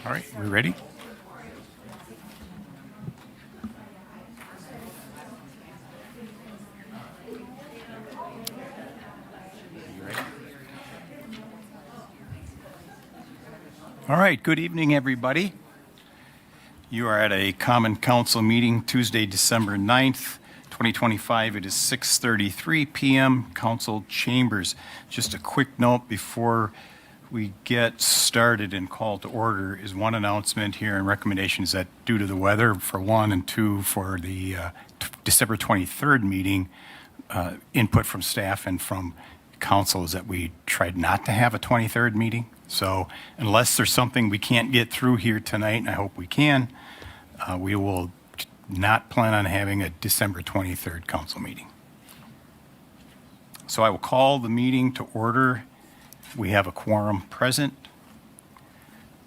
All right, we ready? All right, good evening, everybody. You are at a Common Council meeting Tuesday, December 9th, 2025. It is 6:33 p.m. Council Chambers. Just a quick note before we get started and call to order is one announcement here and recommendation is that due to the weather, for one, and two, for the December 23rd meeting, input from staff and from council is that we tried not to have a 23rd meeting. So unless there's something we can't get through here tonight, and I hope we can, we will not plan on having a December 23rd council meeting. So I will call the meeting to order. We have a quorum present.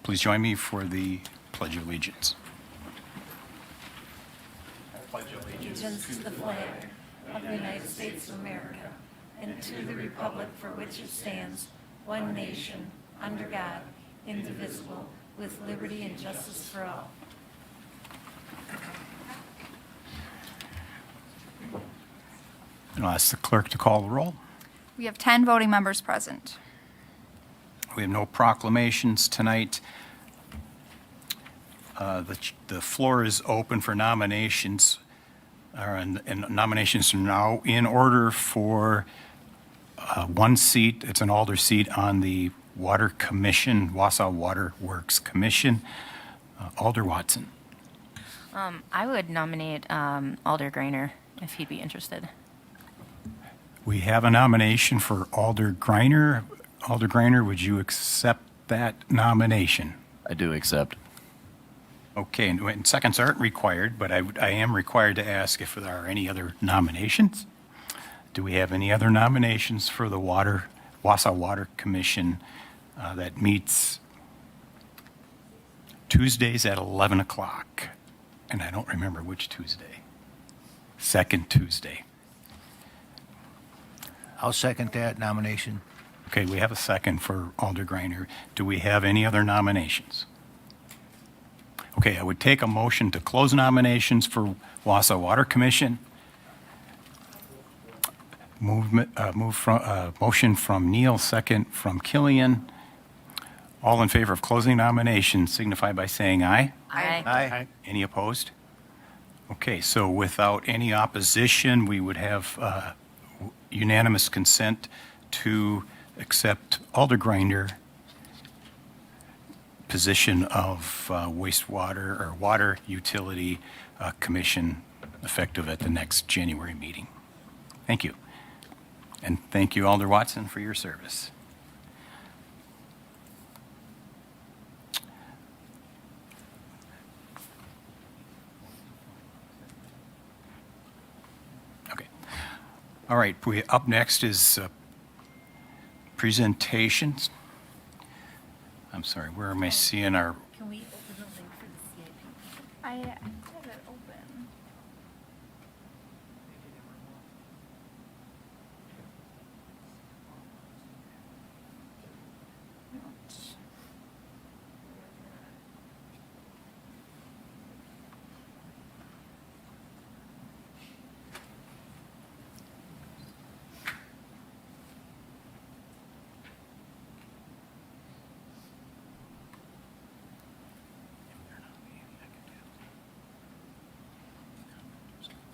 Please join me for the Pledge of Allegiance. I pledge Allegiance to the flag of the United States of America and to the republic for which it stands, one nation, under God, indivisible, with liberty and justice for all. And I'll ask the clerk to call the roll. We have 10 voting members present. We have no proclamations tonight. The floor is open for nominations, and nominations are now in order for one seat. It's an alder seat on the Water Commission, Wausau Water Works Commission. Alder Watson. I would nominate Alder Greiner if he'd be interested. We have a nomination for Alder Greiner. Alder Greiner, would you accept that nomination? I do accept. Okay, and seconds aren't required, but I am required to ask if there are any other nominations. Do we have any other nominations for the Wausau Water Commission that meets Tuesdays at 11 o'clock? And I don't remember which Tuesday. Second Tuesday. I'll second that nomination. Okay, we have a second for Alder Greiner. Do we have any other nominations? Okay, I would take a motion to close nominations for Wausau Water Commission. Motion from Neal, second from Killian. All in favor of closing nominations signify by saying aye. Aye. Aye. Any opposed? Okay, so without any opposition, we would have unanimous consent to accept Alder Greiner position of wastewater or water utility commission effective at the next January meeting. Thank you. And thank you, Alder Watson, for your service. Okay. All right, up next is presentations. I'm sorry, where am I seeing our? Can we open the link for the CIP? I have it open.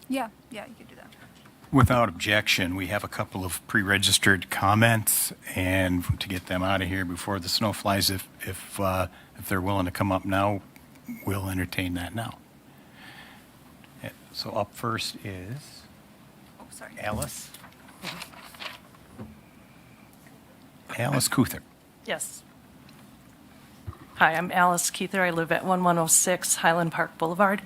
Yeah, you could do that. Without objection, we have a couple of pre-registered comments, and to get them out of here before the snow flies, if they're willing to come up now, we'll entertain that now. So up first is Oh, sorry. Alice. Alice Kuther. Yes. Hi, I'm Alice Keither. I live at 1106 Highland Park Boulevard.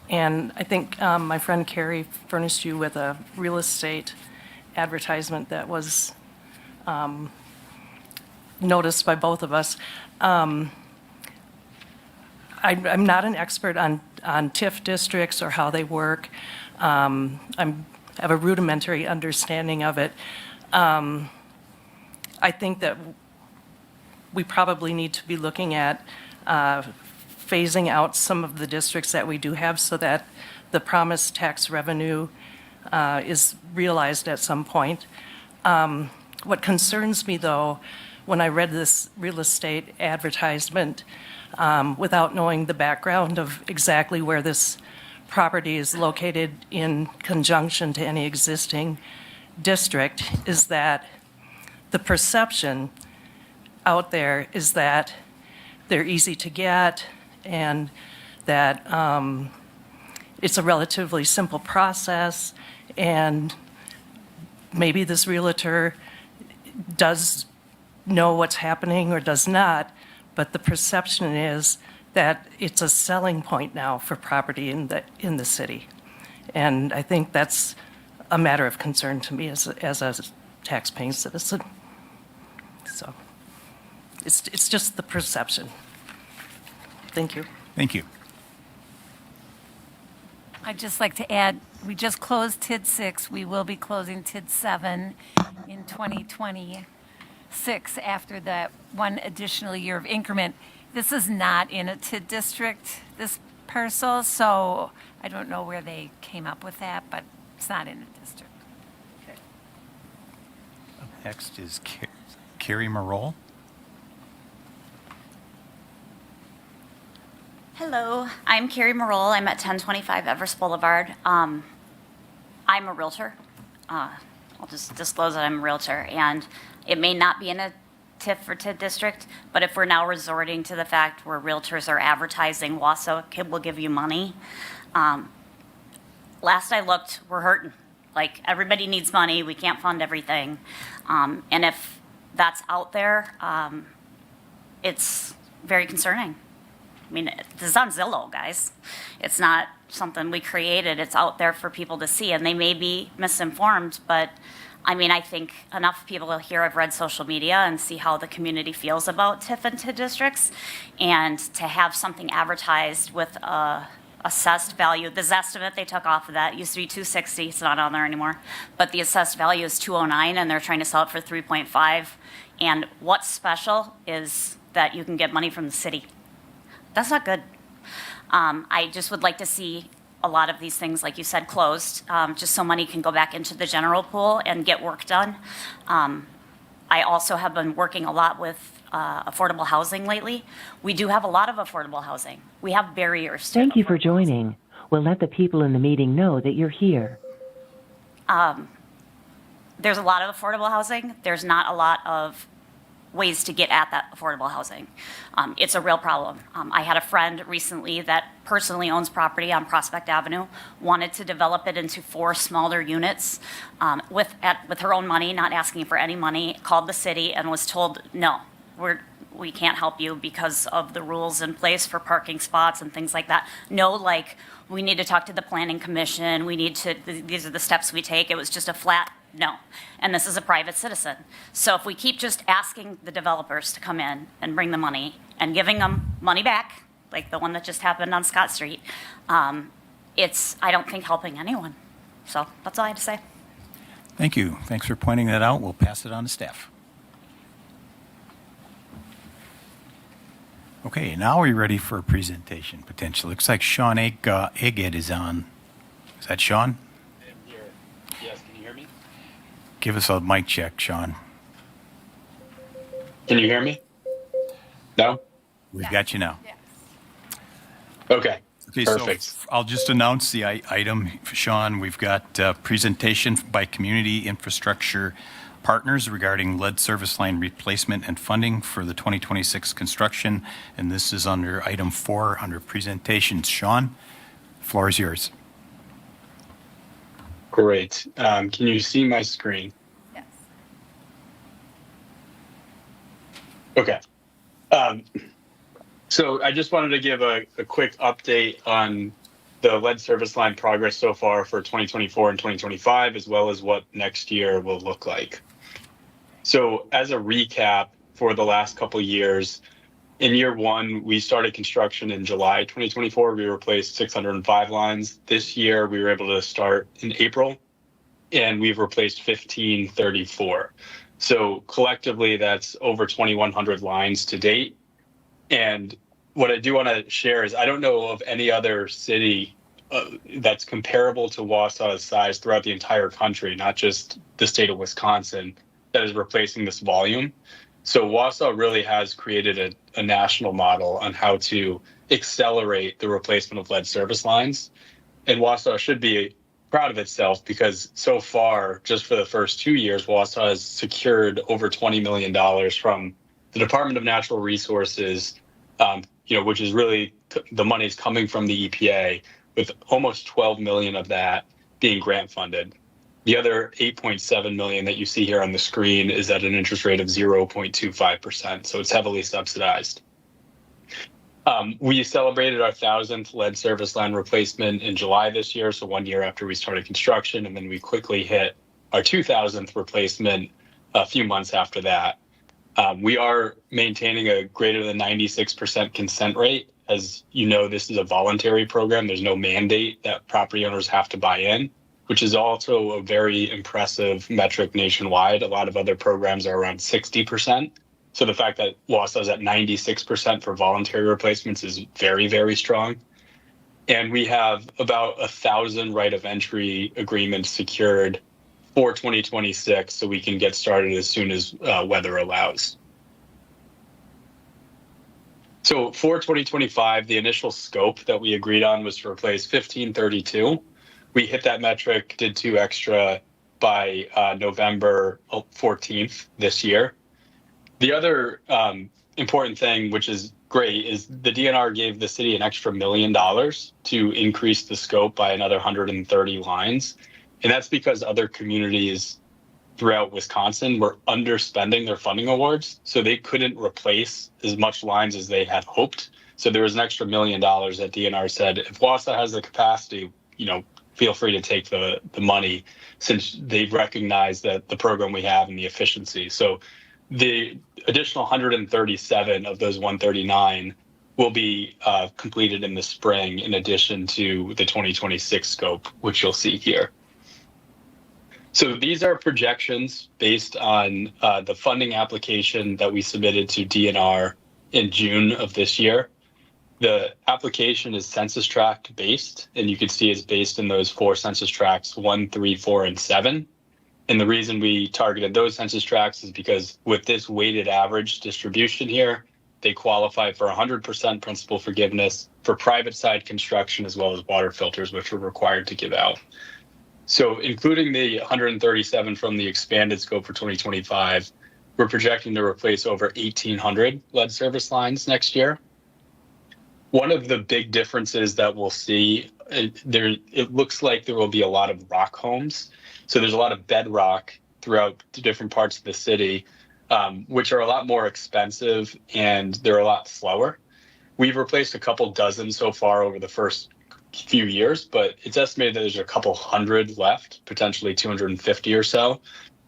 And I think my friend Carrie furnished you with a real estate advertisement that was noticed by both of us. I'm not an expert on TIF districts or how they work. I have a rudimentary understanding of it. I think that we probably need to be looking at phasing out some of the districts that we do have so that the promised tax revenue is realized at some point. What concerns me, though, when I read this real estate advertisement, without knowing the background of exactly where this property is located in conjunction to any existing district, is that the perception out there is that they're easy to get and that it's a relatively simple process, and maybe this realtor does know what's happening or does not, but the perception is that it's a selling point now for property in the city. And I think that's a matter of concern to me as a tax-paying citizen. So it's just the perception. Thank you. Thank you. I'd just like to add, we just closed TID 6. We will be closing TID 7 in 2026 after that one additional year of increment. This is not in a TID district, this parcel, so I don't know where they came up with that, but it's not in a district. Next is Carrie Marole. Hello, I'm Carrie Marole. I'm at 1025 Everest Boulevard. I'm a realtor. I'll just disclose that I'm a realtor, and it may not be in a TIF or TID district, but if we're now resorting to the fact where realtors are advertising Wausau will give you money, last I looked, we're hurting. Like, everybody needs money. We can't fund everything. And if that's out there, it's very concerning. I mean, this is on Zillow, guys. It's not something we created. It's out there for people to see, and they may be misinformed, but I mean, I think enough people here have read social media and see how the community feels about TIF and TID districts, and to have something advertised with a assessed value, the Zestimate they took off of that used to be 260, it's not on there anymore, but the assessed value is 209, and they're trying to sell it for 3.5. And what's special is that you can get money from the city. That's not good. I just would like to see a lot of these things, like you said, closed, just so money can go back into the general pool and get work done. I also have been working a lot with affordable housing lately. We do have a lot of affordable housing. We have barriers to Thank you for affordable joining. We'll let the people in the meeting know that you're here. There's a lot of affordable housing. There's not a lot of ways to get at that affordable housing. It's a real problem. I had a friend recently that personally owns property on Prospect Avenue, wanted to develop it into 4 smaller units with her own money, not asking for any money, called the city and was told, no, we can't help you because of the rules in place for parking spots and things like that. No, like, we need to talk to the planning commission, these are the steps we take. It was just a flat no. And this is a private citizen. So if we keep just asking the developers to come in and bring the money and giving them money back, like the one that just happened on Scott Street, it's, I don't think, helping anyone. So that's all I have to say. Thank you. Thanks for pointing that out. We'll pass it on to staff. Okay, now we're ready for a presentation, potentially. Looks like Sean Egged is on. Is that Sean? I'm here. Yes, can you hear me? Give us a mic check, Sean. Can you hear me? No? We've got you now. Yes. Okay. Okay, Perfect. so I'll just announce the item, Sean. We've got a presentation by Community Infrastructure Partners regarding lead service line replacement and funding for the 2026 construction, and this is under item 4 under presentations. Sean, the floor is yours. Great. Can you see my screen? Yes. Okay. So I just wanted to give a quick update on the lead service line progress so far for 2024 and 2025, as well as what next year will look like. So as a recap for the last couple of years, in year 1, we started construction in July 2024. We replaced 605 lines. This year, we were able to start in April, and we've replaced 1,534. So collectively, that's over 2,100 lines to date. And what I do want to share is I don't know of any other city that's comparable to Wausau's size throughout the entire country, not just the state of Wisconsin, that is replacing this volume. So Wausau really has created a national model on how to accelerate the replacement of lead service lines. And Wausau should be proud of itself because so far, just for the first 2 years, Wausau has secured over $20 million from the Department of Natural Resources, which is really the money is coming from the EPA, with almost 12 million of that being grant funded. The other 8.7 million that you see here on the screen is at an interest rate of 0.25%, so it's heavily subsidized. We celebrated our 1,000th lead service line replacement in July this year, so 1 year after we started construction, and then we quickly hit our 2,000th replacement a few months after that. We are maintaining a greater than 96% consent rate. As you know, this is a voluntary program. There's no mandate that property owners have to buy in, which is also a very impressive metric nationwide. A lot of other programs are around 60%. So the fact that Wausau is at 96% for voluntary replacements is very, very strong. And we have about 1,000 right of entry agreements secured for 2026, so we can get started as soon as weather allows. So for 2025, the initial scope that we agreed on was to replace 1532. We hit that metric, did 2 extra by November 14th this year. The other important thing, which is great, is the DNR gave the city an extra $1 million to increase the scope by another 130 lines. And that's because other communities throughout Wisconsin were underspending their funding awards, so they couldn't replace as much lines as they had hoped. So there was an extra $1 million that DNR said, if Wausau has the capacity, feel free to take the money, since they've recognized that the program we have and the efficiency. So the additional 137 of those 139 will be completed in the spring, in addition to the 2026 scope, which you'll see here. So these are projections based on the funding application that we submitted to DNR in June of this year. The application is census tract based, and you can see it's based in those 4 census tracts, 1, 3, 4, and 7. And the reason we targeted those census tracts is because with this weighted average distribution here, they qualify for 100% principal forgiveness for private side construction, as well as water filters, which we're required to give out. So including the 137 from the expanded scope for 2025, we're projecting to replace over 1,800 lead service lines next year. One of the big differences that we'll see, it looks like there will be a lot of rock homes. So there's a lot of bedrock throughout the different parts of the city, which are a lot more expensive and they're a lot slower. We've replaced a couple dozen so far over the first few years, but it's estimated that there's a couple hundred left, potentially 250 or so.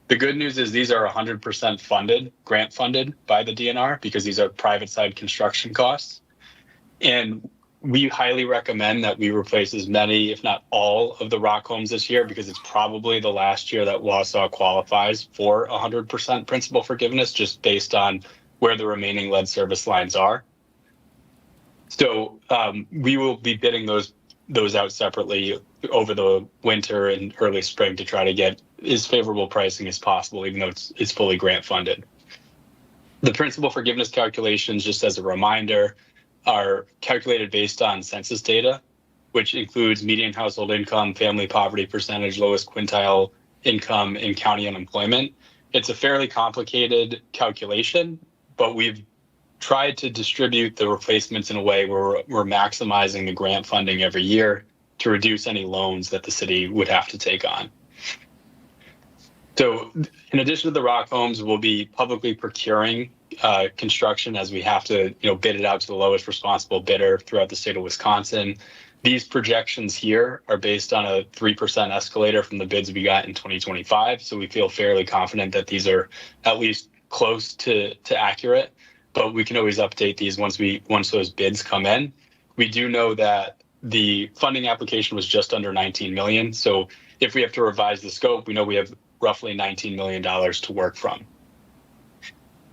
The good news is these are 100% funded, grant funded by the DNR, because these are private side construction costs. And we highly recommend that we replace as many, if not all, of the rock homes this year, because it's probably the last year that Wausau qualifies for 100% principal forgiveness, just based on where the remaining lead service lines are. So we will be bidding those out separately over the winter and early spring to try to get as favorable pricing as possible, even though it's fully grant funded. The principal forgiveness calculations, just as a reminder, are calculated based on census data, which includes median household income, family poverty percentage, lowest quintile income, and county unemployment. It's a fairly complicated calculation, but we've tried to distribute the replacements in a way where we're maximizing the grant funding every year to reduce any loans that the city would have to take on. So in addition to the rock homes, we'll be publicly procuring construction, as we have to bid it out to the lowest responsible bidder throughout the state of Wisconsin. These projections here are based on a 3% escalator from the bids we got in 2025. So we feel fairly confident that these are at least close to accurate, but we can always update these once those bids come in. We do know that the funding application was just under 19 million. So if we have to revise the scope, we know we have roughly $19 million to work from.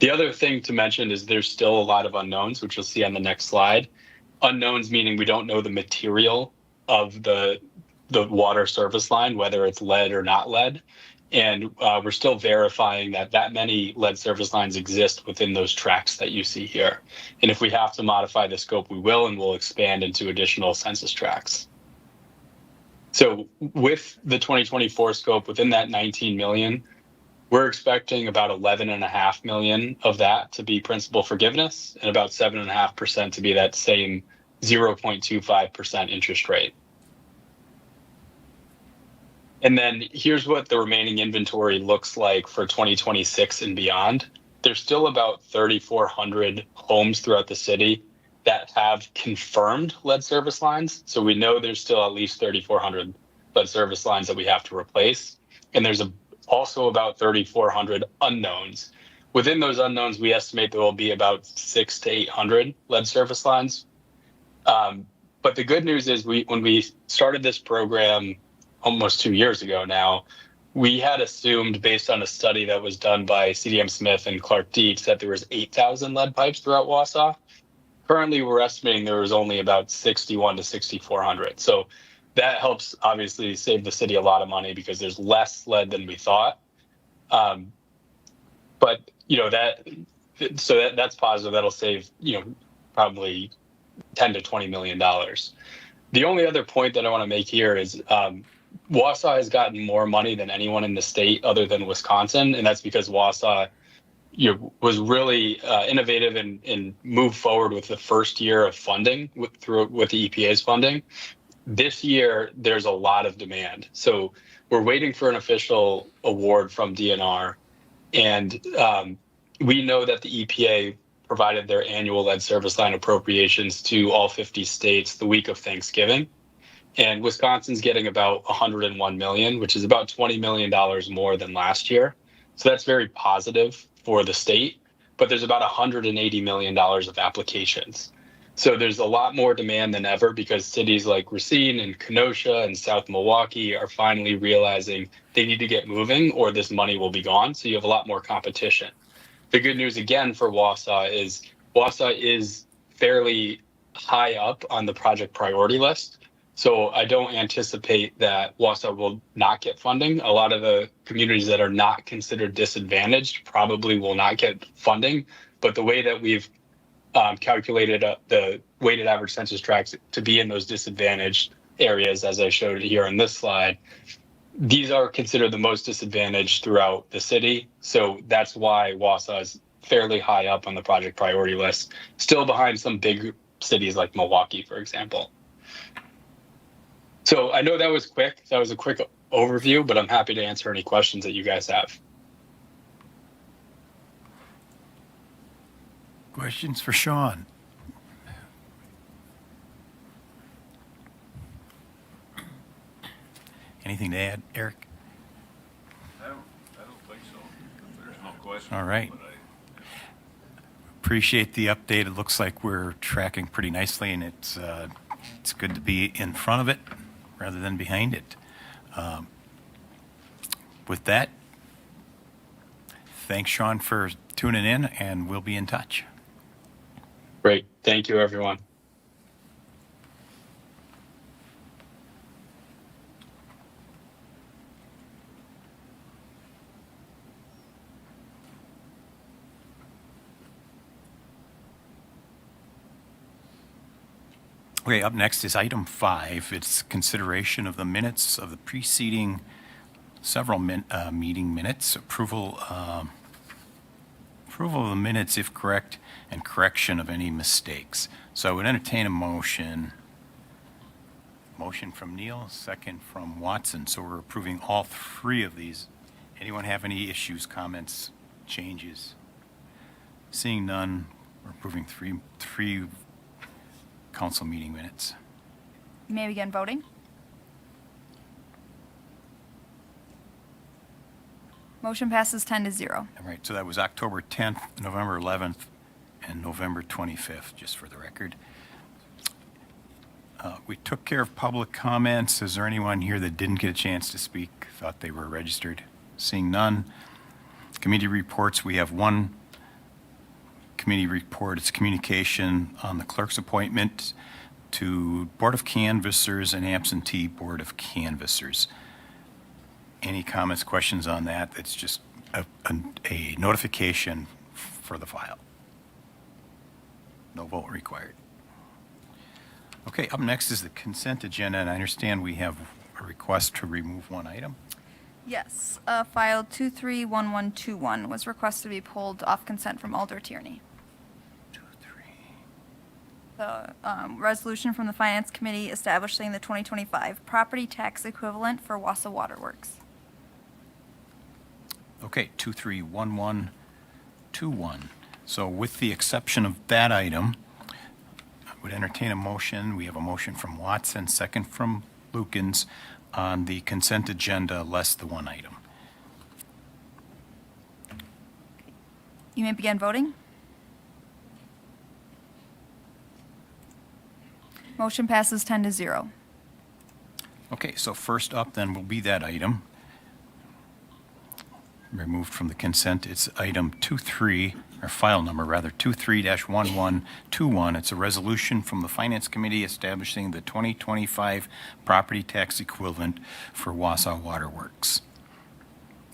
The other thing to mention is there's still a lot of unknowns, which you'll see on the next slide. Unknowns meaning we don't know the material of the water service line, whether it's lead or not lead. And we're still verifying that many lead service lines exist within those tracks that you see here. And if we have to modify the scope, we will, and we'll expand into additional census tracks. So with the 2024 scope, within that 19 million, we're expecting about 11.5 million of that to be principal forgiveness and about 7.5% to be that same 0.25% interest rate. And then here's what the remaining inventory looks like for 2026 and beyond. There's still about 3,400 homes throughout the city that have confirmed lead service lines. So we know there's still at least 3,400 lead service lines that we have to replace. And there's also about 3,400 unknowns. Within those unknowns, we estimate there will be about 600 to 800 lead service lines. But the good news is when we started this program almost 2 years ago now, we had assumed, based on a study that was done by CDM Smith and Clark Dietz, that there was 8,000 lead pipes throughout Wausau. Currently, we're estimating there was only about 6,100 to 6,400. So that helps obviously save the city a lot of money because there's less lead than we thought. But that's positive. That'll save probably $10 to $20 million. The only other point that I want to make here is Wausau has gotten more money than anyone in the state other than Wisconsin, and that's because Wausau was really innovative and moved forward with the first year of funding with the EPA's funding. This year, there's a lot of demand. So we're waiting for an official award from DNR. And we know that the EPA provided their annual lead service line appropriations to all 50 states the week of Thanksgiving. And Wisconsin's getting about $101 million, which is about $20 million more than last year. So that's very positive for the state, but there's about $180 million of applications. So there's a lot more demand than ever because cities like Racine and Kenosha and South Milwaukee are finally realizing they need to get moving or this money will be gone. So you have a lot more competition. The good news again for Wausau is fairly high up on the project priority list. So I don't anticipate that Wausau will not get funding. A lot of the communities that are not considered disadvantaged probably will not get funding. But the way that we've calculated the weighted average census tracts to be in those disadvantaged areas, as I showed here on this slide, these are considered the most disadvantaged throughout the city. So that's why Wausau is fairly high up on the project priority list, still behind some big cities like Milwaukee, for example. So I know that was quick. That was a quick overview, but I'm happy to answer any questions that you guys have. Questions for Sean? Anything to add, Eric? I don't think so. There's no question. All right. But Appreciate the update. It looks like we're tracking pretty nicely, and it's good to be in front of it rather than behind it. With that, thanks, Sean, for tuning in, and we'll be in touch. Great. Thank you, everyone. Okay, up next is item 5. It's consideration of the minutes of the preceding several meeting minutes, approval of the minutes if correct, and correction of any mistakes. So I would entertain a motion. Motion from Neal, second from Watson. So we're approving all 3 of these. Anyone have any issues, comments, changes? Seeing none, we're approving three council meeting minutes. You may begin voting. Motion passes 10-0. All right, so that was October 10th, November 11th, and November 25th, just for the record. We took care of public comments. Is there anyone here that didn't get a chance to speak, thought they were registered? Seeing none. Committee reports, we have one committee report, it's communication on the clerk's appointment to Board of Canvassers and absentee Board of Canvassers. Any comments, questions on that? It's just a notification for the file. No vote required. Okay, up next is the consent agenda, and I understand we have a request to remove one item. Yes, file 231121 was requested to be pulled off consent from Alder Tierney. 2, 3. The resolution from the Finance Committee establishing the 2025 property tax equivalent for Wausau Waterworks. Okay, 231121. So with the exception of that item, I would entertain a motion. We have a motion from Watson, second from Lukens, on the consent agenda less the one item. You may begin voting. Motion passes 10-0. Okay, so first up then will be that item. Removed from the consent, it's item 23, or file number rather, 23-1121. It's a resolution from the Finance Committee establishing the 2025 property tax equivalent for Wausau Waterworks.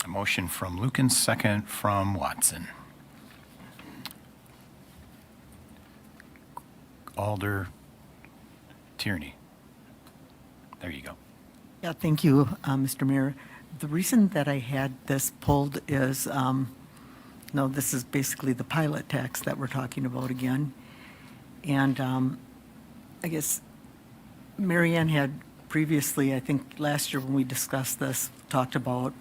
A motion from Lukens, second from Watson. Alder Tierney. There you go. Yeah, thank you, Mr. Mayor. The reason that I had this pulled is, no, this is basically the pilot tax that we're talking about again. And I guess Marianne had previously, I think last year when we discussed this, talked about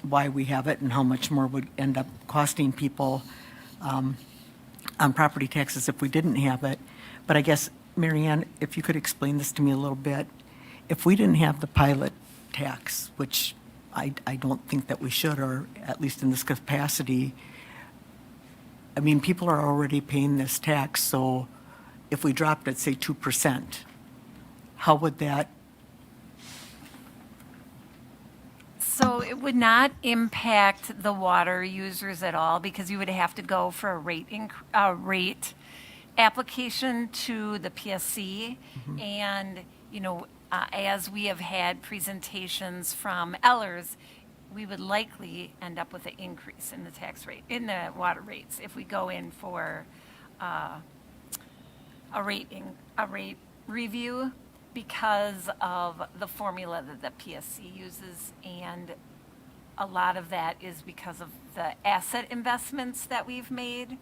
why we have it and how much more would end up costing people on property taxes if we didn't have it. But I guess, Marianne, if you could explain this to me a little bit, if we didn't have the pilot tax, which I don't think that we should, or at least in this capacity, I mean, people are already paying this tax, so if we dropped it, say 2%, how would that? So it would not impact the water users at all because you would have to go for a rate application to the PSC. And, you know, as we have had presentations from Ellers, we would likely end up with an increase in the tax rate, in the water rates, if we go in for a rate review because of the formula that the PSC uses. And a lot of that is because of the asset investments that we've made.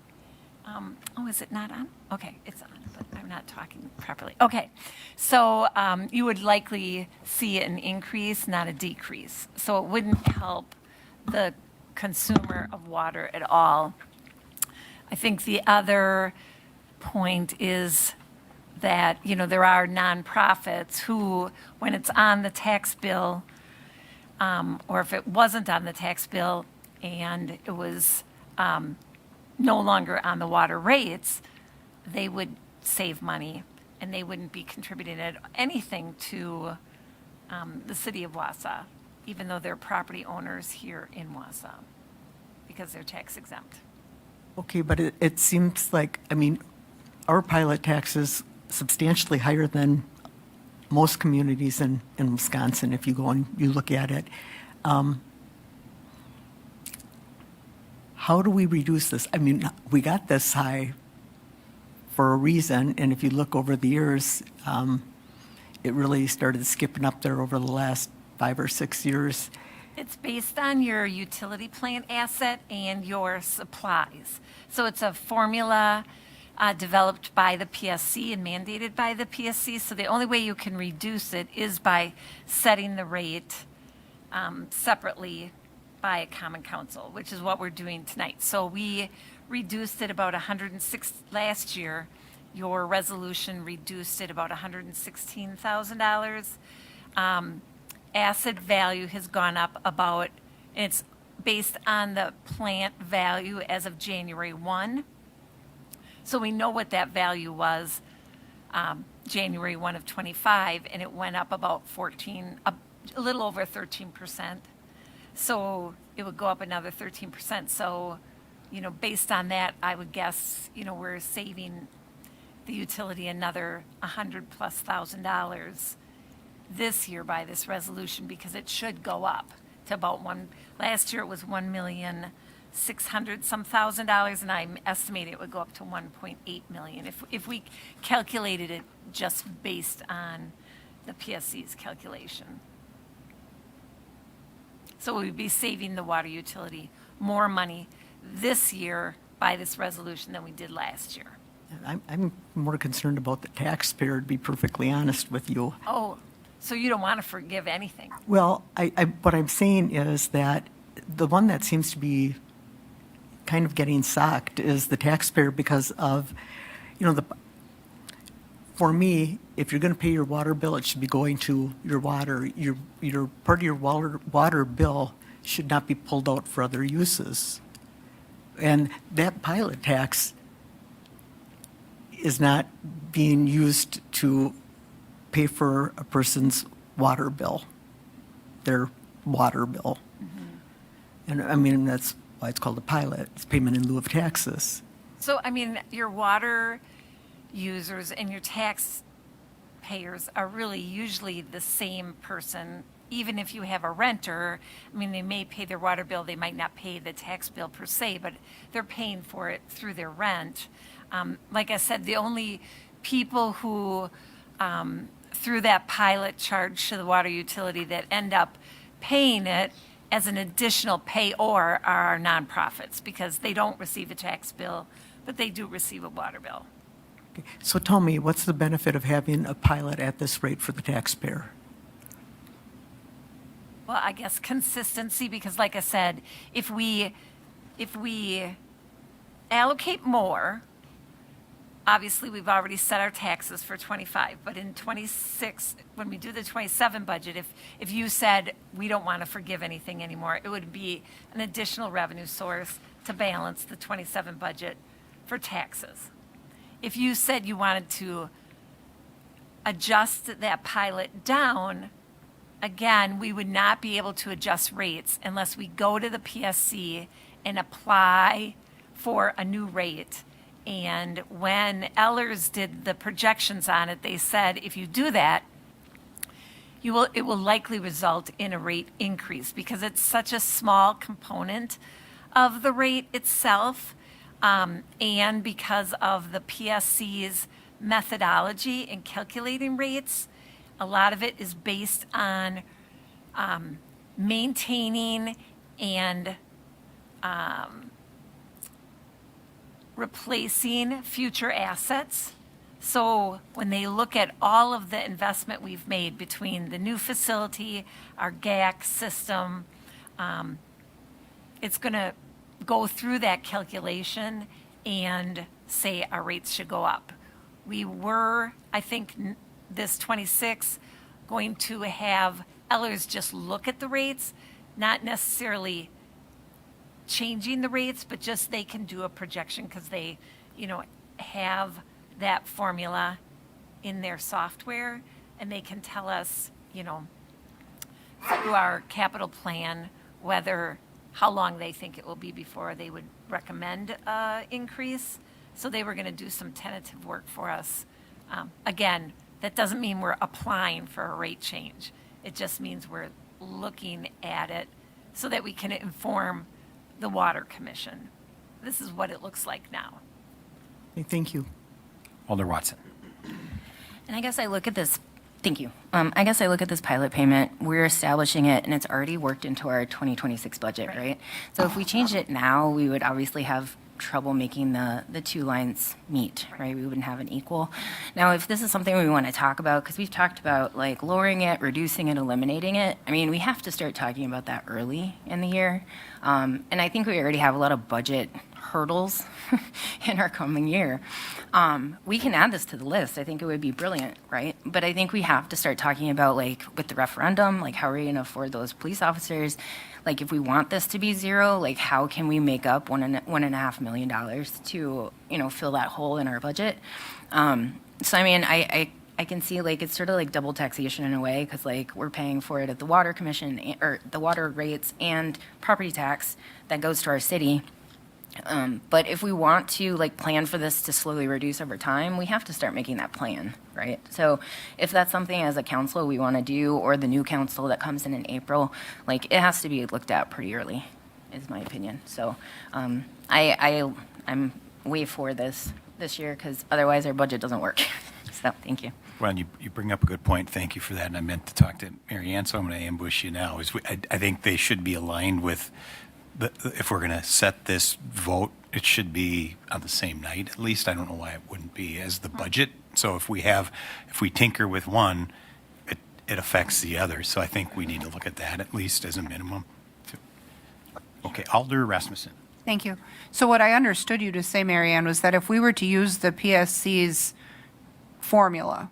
Oh, is it not on? Okay, it's on, but I'm not talking properly. Okay, so you would likely see an increase, not a decrease. So it wouldn't help the consumer of water at all. I think the other point is that, you know, there are nonprofits who, when it's on the tax bill, or if it wasn't on the tax bill and it was no longer on the water rates, they would save money and they wouldn't be contributing anything to the city of Wausau, even though they're property owners here in Wausau, because they're tax exempt. Okay, but it seems like, I mean, our pilot tax is substantially higher than most communities in Wisconsin, if you go and you look at it. How do we reduce this? I mean, we got this high for a reason, and if you look over the years, it really started skipping up there over the last 5 or 6 years. It's based on your utility plant asset and your supplies. So it's a formula developed by the PSC and mandated by the PSC. So the only way you can reduce it is by setting the rate separately by a common council, which is what we're doing tonight. So we reduced it about 106 last year. Your resolution reduced it about $116,000. Asset value has gone up about, and it's based on the plant value as of January 1. So we know what that value was January 1 of 25, and it went up about a little over 13%. So it would go up another 13%. So based on that, I would guess, we're saving the utility another $100,000+ this year by this resolution, because it should go up to about last year it was $1,600,000, and I'm estimating it would go up to 1.8 million if we calculated it just based on the PSC's calculation. So we'd be saving the water utility more money this year by this resolution than we did last year. I'm more concerned about the taxpayer, to be perfectly honest with you. Oh, so you don't want to forgive anything? Well, what I'm saying is that the one that seems to be kind of getting socked is the taxpayer because of, for me, if you're going to pay your water bill, it should be going to your water. Your part of your water bill should not be pulled out for other uses. And that pilot tax is not being used to pay for a person's water bill, their water bill. And I mean, that's why it's called a pilot. It's payment in lieu of taxes. So, I mean, your water users and your tax payers are really usually the same person. Even if you have a renter, I mean, they may pay their water bill, they might not pay the tax bill per se, but they're paying for it through their rent. Like I said, the only people who, through that pilot charge to the water utility, that end up paying it as an additional payor are our nonprofits, because they don't receive a tax bill, but they do receive a water bill. Okay. So tell me, what's the benefit of having a pilot at this rate for the taxpayer? Well, I guess consistency, because like I said, if we allocate more, obviously we've already set our taxes for 25, but in 26, when we do the 27 budget, if you said we don't want to forgive anything anymore, it would be an additional revenue source to balance the 27 budget for taxes. If you said you wanted to adjust that pilot down, again, we would not be able to adjust rates unless we go to the PSC and apply for a new rate. And when Ellers did the projections on it, they said if you do that, it will likely result in a rate increase, because it's such a small component of the rate itself, and because of the PSC's methodology in calculating rates. A lot of it is based on maintaining and replacing future assets. So when they look at all of the investment we've made between the new facility, our GAC system, it's going to go through that calculation and say our rates should go up. We were, I think, this 26 going to have Ellers just look at the rates, not necessarily changing the rates, but just they can do a projection, because they, have that formula in their software, and they can tell us, through our capital plan, how long they think it will be before they would recommend increase. So they were going to do some tentative work for us. Again, that doesn't mean we're applying for a rate change. It just means we're looking at it so that we can inform the Water Commission. This is what it looks like now. Okay, thank you. Alder Watson. And I guess I look at this, thank you. I guess I look at this pilot payment, we're establishing it, and it's already worked into our 2026 budget, right? So if we changed it now, we would obviously have trouble making the two lines meet, right? We wouldn't have an equal. Now, if this is something we want to talk about, because we've talked about like lowering it, reducing it, eliminating it, I mean, we have to start talking about that early in the year. And I think we already have a lot of budget hurdles in our coming year. We can add this to the list. I think it would be brilliant, right? But I think we have to start talking about, like, with the referendum, like, how are we going to afford those police officers? Like, if we want this to be zero, like, how can we make up $1.5 million to, fill that hole in our budget? So, I mean, I can see, like, it's sort of like double taxation in a way, because, like, we're paying for it at the Water Commission, or the water rates and property tax that goes to our city. But if we want to like plan for this to slowly reduce over time, we have to start making that plan, right? So if that's something as a council we want to do, or the new council that comes in April, like it has to be looked at pretty early, is my opinion. So I'm way for this year because otherwise our budget doesn't work. So thank you. Well, you bring up a good point. Thank you for that. And I meant to talk to Mary Ann, so I'm going to ambush you now. I think they should be aligned with, if we're going to set this vote, it should be on the same night at least. I don't know why it wouldn't be as the budget. So if we tinker with one, it affects the other. So I think we need to look at that at least as a minimum. Okay, Alder Rasmussen. Thank you. So what I understood you to say, Marianne, was that if we were to use the PSC's formula,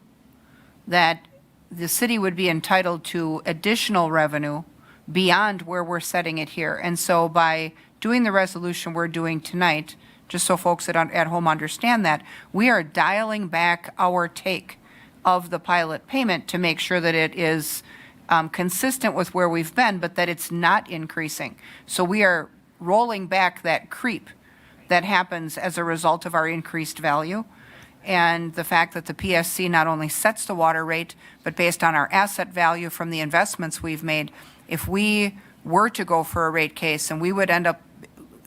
that the city would be entitled to additional revenue beyond where we're setting it here. And so by doing the resolution we're doing tonight, just so folks at home understand that, we are dialing back our take of the pilot payment to make sure that it is consistent with where we've been, but that it's not increasing. So we are rolling back that creep that happens as a result of our increased value. And the fact that the PSC not only sets the water rate, but based on our asset value from the investments we've made, if we were to go for a rate case, and we would end up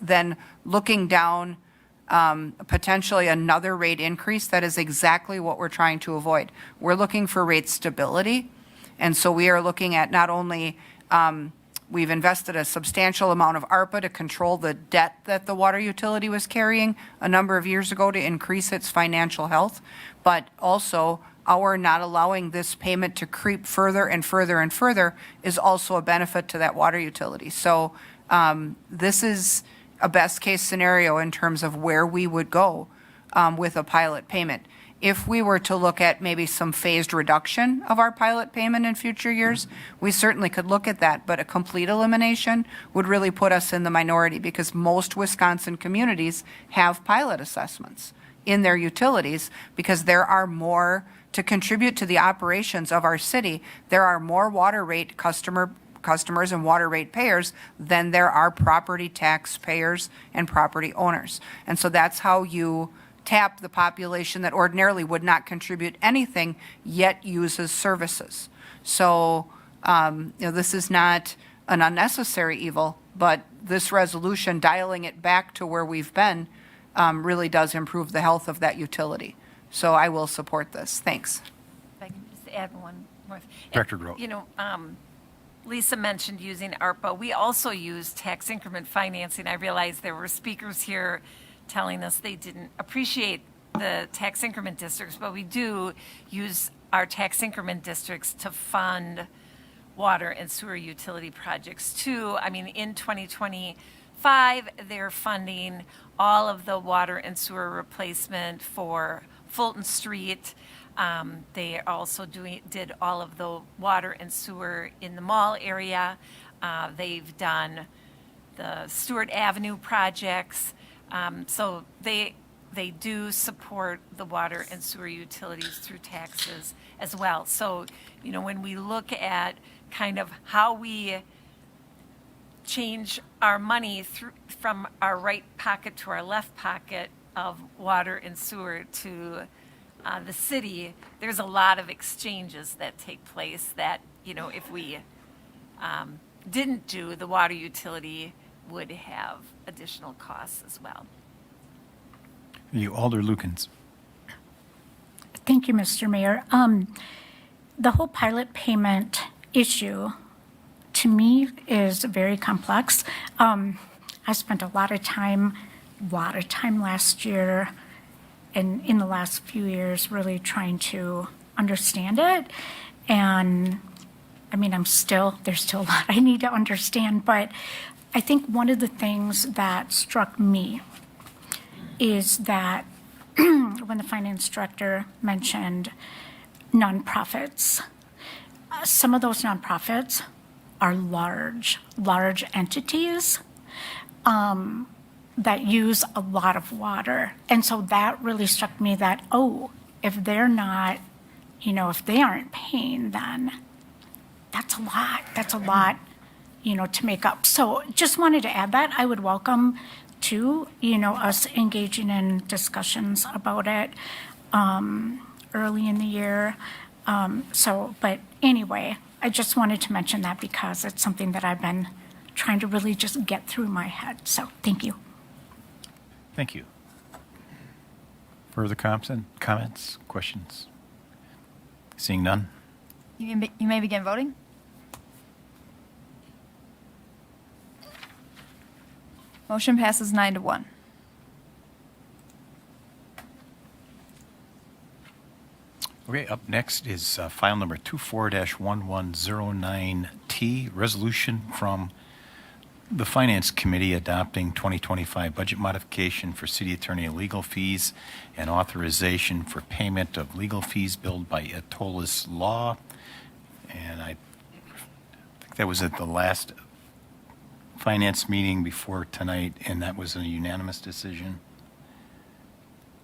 then looking down potentially another rate increase, that is exactly what we're trying to avoid. We're looking for rate stability. And so we are looking at not only, we've invested a substantial amount of ARPA to control the debt that the water utility was carrying a number of years ago to increase its financial health, but also our not allowing this payment to creep further and further and further is also a benefit to that water utility. So this is a best case scenario in terms of where we would go with a pilot payment. If we were to look at maybe some phased reduction of our pilot payment in future years, we certainly could look at that, but a complete elimination would really put us in the minority because most Wisconsin communities have pilot assessments in their utilities because there are more to contribute to the operations of our city. There are more water rate customers and water rate payers than there are property tax payers and property owners. And so that's how you tap the population that ordinarily would not contribute anything yet uses services. So this is not an unnecessary evil, but this resolution, dialing it back to where we've been, really does improve the health of that utility. So I will support this. Thanks. If I can just add one more. Director Groh. Lisa mentioned using ARPA. We also use tax increment financing. I realize there were speakers here telling us they didn't appreciate the tax increment districts, but we do use our tax increment districts to fund water and sewer utility projects too. I mean, in 2025, they're funding all of the water and sewer replacement for Fulton Street. They also did all of the water and sewer in the mall area. They've done the Stewart Avenue projects. So they do support the water and sewer utilities through taxes as well. So, when we look at kind of how we change our money from our right pocket to our left pocket of water and sewer to the city, there's a lot of exchanges that take place that, if we didn't do, the water utility would have additional costs as well. You, Alder Lukens. Thank you, Mr. Mayor. The whole pilot payment issue, to me, is very complex. I spent a lot of time last year and in the last few years really trying to understand it. And I mean, there's still a lot I need to understand, but I think one of the things that struck me is that when the finance director mentioned nonprofits, some of those nonprofits are large entities that use a lot of water. And so that really struck me that, if they're not, if they aren't paying, then that's a lot, to make up. So just wanted to add that. I would welcome to, us engaging in discussions about it early in the year. But anyway, I just wanted to mention that because it's something that I've been trying to really just get through my head. So thank you. Thank you. Further comments, questions? Seeing none? You may begin voting. Motion passes 9-1. Okay, up next is file number 24-1109T, resolution from the Finance Committee adopting 2025 budget modification for city attorney legal fees and authorization for payment of legal fees billed by Atolis Law. And I think that was at the last finance meeting before tonight, and that was a unanimous decision.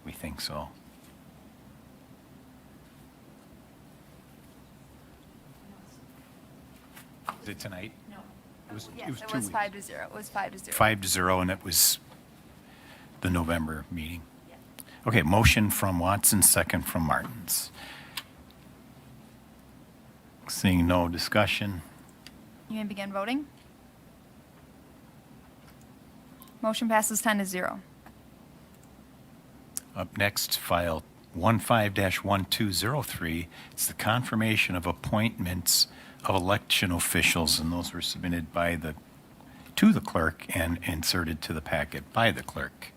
We think so. Is it tonight? No. It was 2 weeks. 5-0. It was 5-0. 5-0, and it was the November meeting. Okay, motion from Watson, second from Martins. Seeing no discussion. You may begin voting. Motion passes 10-0. Up next, file 15-1203. It's the confirmation of appointments of election officials, and those were submitted to the clerk and inserted to the packet by the clerk.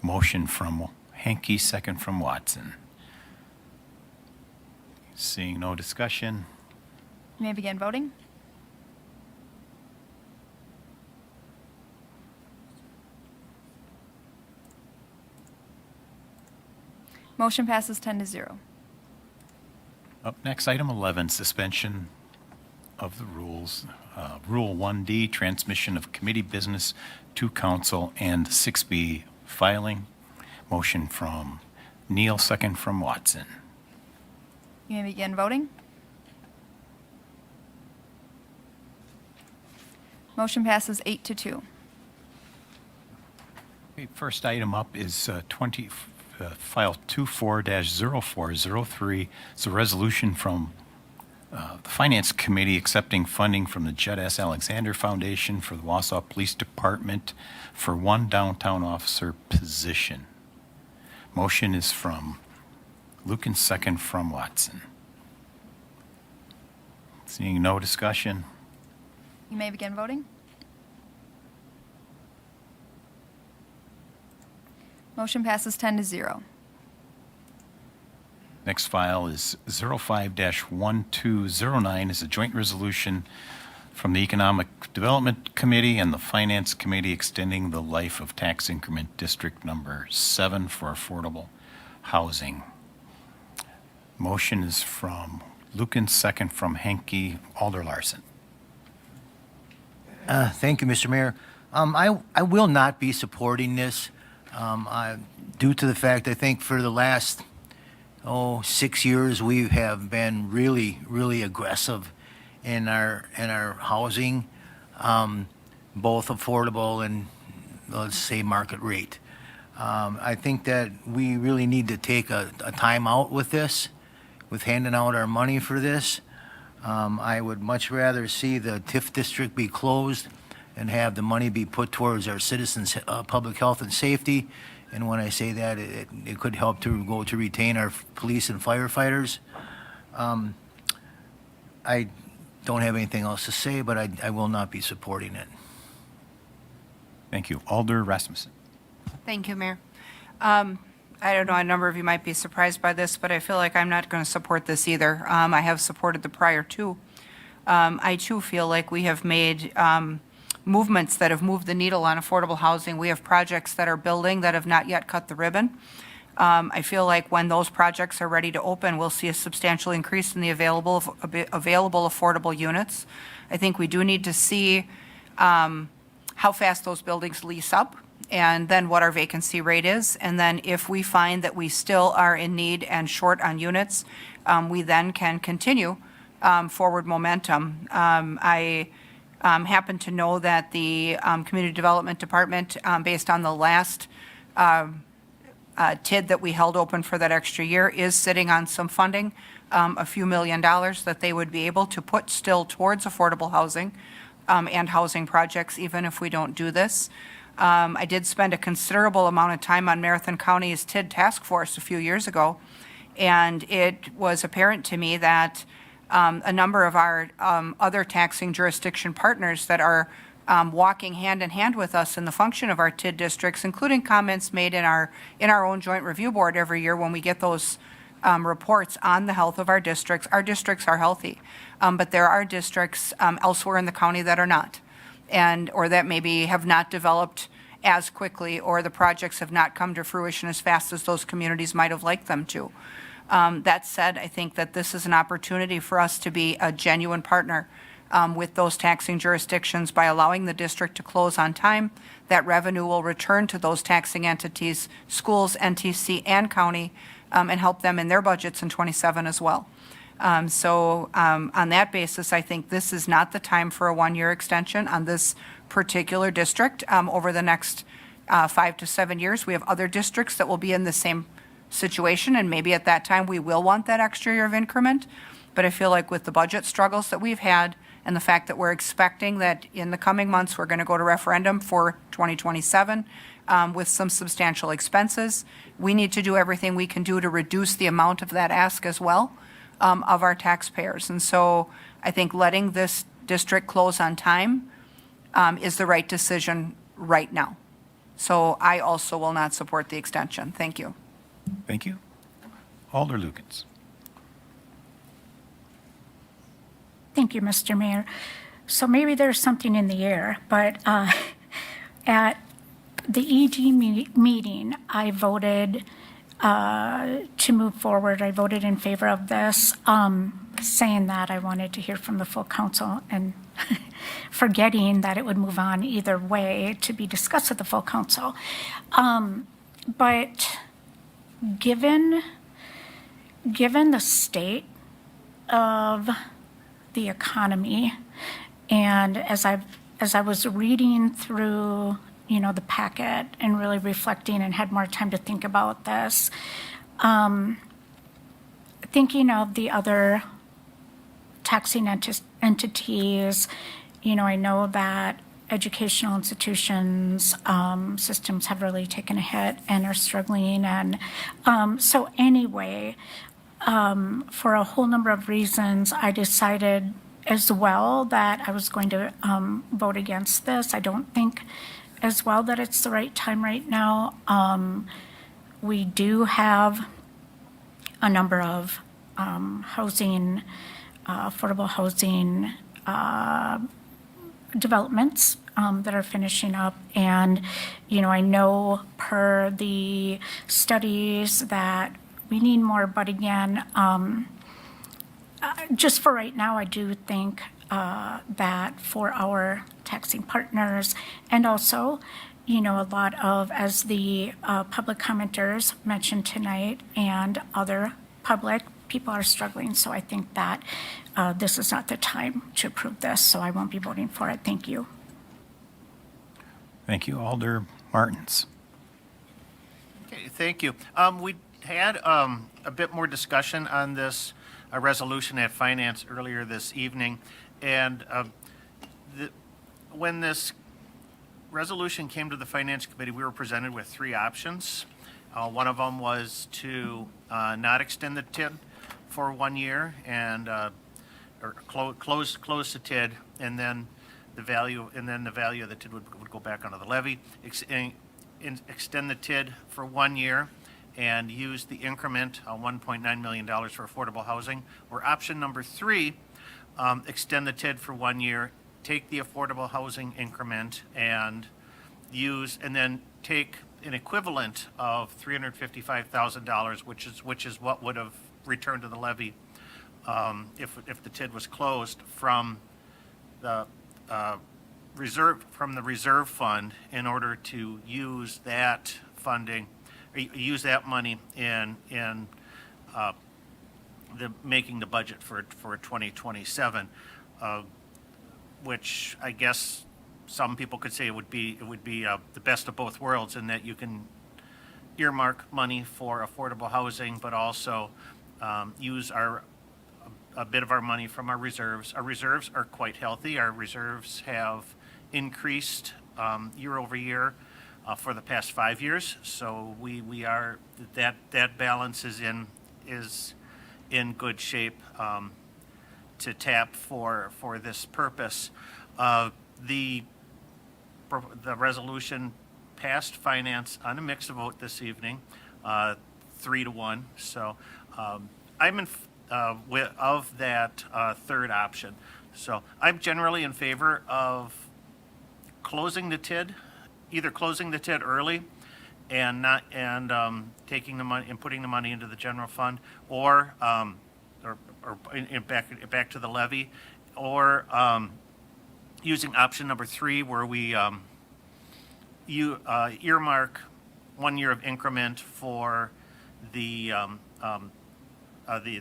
Motion from Henke, second from Watson. Seeing no discussion. You may begin voting. Motion passes 10-0. Up next, item 11, suspension of the rules. Rule 1D, transmission of committee business to council, and 6B, filing. Motion from Neal, second from Watson. You may begin voting. Motion passes 8-2. Okay, first item up is file 24-0403. It's a resolution from the Finance Committee accepting funding from the Judd S. Alexander Foundation for the Wausau Police Department for one downtown officer position. Motion is from Lucan, second from Watson. Seeing no discussion. You may begin voting. Motion passes 10-0. Next file is 05-1209 is a joint resolution from the Economic Development Committee and the Finance Committee extending the life of tax increment District Number 7 for affordable housing. Motion is from Lucan, second from Henke. Alder Larson. Thank you, Mr. Mayor. I will not be supporting this due to the fact I think for the last 6 years we have been really, really aggressive in our housing, both affordable and let's say market rate. I think that we really need to take a time out with this, with handing out our money for this. I would much rather see the TIF district be closed and have the money be put towards our citizens' public health and safety. And when I say that, it could help to go to retain our police and firefighters. I don't have anything else to say, but I will not be supporting it. Thank you. Alder Rasmussen. Thank you, Mayor. I don't know, a number of you might be surprised by this, but I feel like I'm not going to support this either. I have supported the prior two. I too feel like we have made movements that have moved the needle on affordable housing. We have projects that are building that have not yet cut the ribbon. I feel like when those projects are ready to open, we'll see a substantial increase in the available affordable units. I think we do need to see how fast those buildings lease up, and then what our vacancy rate is. And then if we find that we still are in need and short on units, we then can continue forward momentum. happen to know that the Community Development Department, based on the last TID that we held open for that extra year, is sitting on some funding, a few $1,000,000 that they would be able to put still towards affordable housing and housing projects, even if we don't do this. I did spend a considerable amount of time on Marathon County's TID task force a few years ago, and it was apparent to me that a number of our other taxing jurisdiction partners that are walking hand in hand with us in the function of our TID districts, including comments made in our own joint review board every year when we get those reports on the health of our districts. Our districts are healthy, but there are districts elsewhere in the county that are not, or that maybe have not developed as quickly, or the projects have not come to fruition as fast as those communities might have liked them to. That said, I think that this is an opportunity for us to be a genuine partner with those taxing jurisdictions by allowing the district to close on time. That revenue will return to those taxing entities, schools, NTC, and county, and help them in their budgets in '27 as well. So on that basis, I think this is not the time for a one-year extension on this particular district. Over the next 5 to 7 years, we have other districts that will be in the same situation, and maybe at that time we will want that extra year of increment. But I feel like with the budget struggles that we've had and the fact that we're expecting that in the coming months we're going to go to referendum for 2027 with some substantial expenses, we need to do everything we can do to reduce the amount of that ask as well of our taxpayers. And so I think letting this district close on time is the right decision right now. So I also will not support the extension. Thank you. Thank you. Alder Lukens. Thank you, Mr. Mayor. So maybe there's something in the air, but at the ED meeting, I voted to move forward. I voted in favor of this, saying that I wanted to hear from the full council and forgetting that it would move on either way to be discussed at the full council. But given the state of the economy, and as I was reading through, the packet and really reflecting and had more time to think about this, thinking of the other taxing entities, I know that educational institutions, systems have really taken a hit and are struggling. And so anyway, for a whole number of reasons, I decided as well that I was going to vote against this. I don't think as well that it's the right time right now. We do have a number of housing, affordable housing developments that are finishing up. And, I know per the studies that we need more, but again, just for right now, I do think that for our taxing partners, and also, a lot of, as the public commenters mentioned tonight and other public, people are struggling. So I think that this is not the time to approve this, so I won't be voting for it. Thank you. Thank you. Alder Martins. Okay, thank you. We had a bit more discussion on this resolution at Finance earlier this evening, and when this resolution came to the Finance Committee, we were presented with three options. One of them was to not extend the TID for 1 year and or close the TID, and then the value of the TID would go back onto the levy. Extend the TID for 1 year and use the increment, $1.9 million for affordable housing. Or option number three, extend the TID for 1 year, take the affordable housing increment and then take an equivalent of $355,000, which is what would have returned to the levy if the TID was closed from the reserve fund, in order to use that funding, use that money in making the budget for 2027. which I guess some people could say it would be the best of both worlds in that you can earmark money for affordable housing, but also use a bit of our money from our reserves. Our reserves are quite healthy. Our reserves have increased year over year for the past 5 years. So we are that balance is in good shape to tap for this purpose. The resolution passed finance on a mixed vote this evening, 3-1. So I'm in of that third option. So I'm generally in favor of closing the TID, either closing the TID early and taking the money and putting the money into the general fund, or back to the levy, or using option number 3, where we earmark 1 year of increment for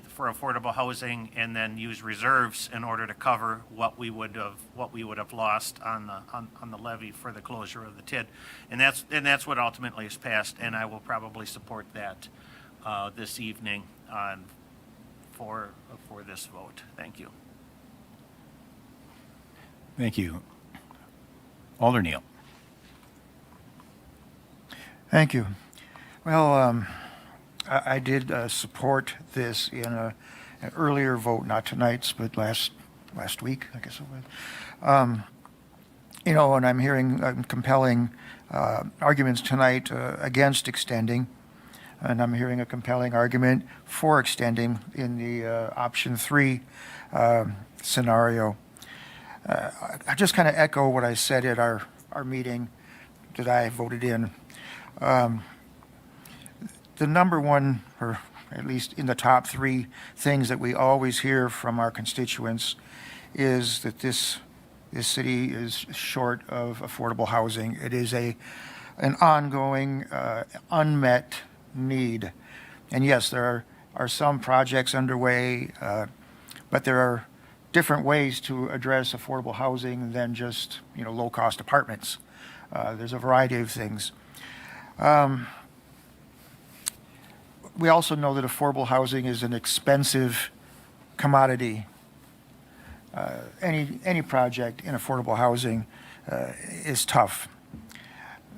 for affordable housing, and then use reserves in order to cover what we would have lost on the levy for the closure of the TID, and that's what ultimately is passed, and I will probably support that this evening for this vote. Thank you. Thank you. Alder Neal. Thank you. Well, I did support this in an earlier vote, not tonight's, but last week, I guess it was. And I'm hearing compelling arguments tonight against extending, and I'm hearing a compelling argument for extending in the option 3 scenario. I just kind of echo what I said at our meeting that I voted in. The number one, or at least in the top 3 things that we always hear from our constituents, is that this city is short of affordable housing. It is an ongoing, unmet need. And yes, there are some projects underway, but there are different ways to address affordable housing than just low-cost apartments. There's a variety of things. We also know that affordable housing is an expensive commodity. Any project in affordable housing is tough.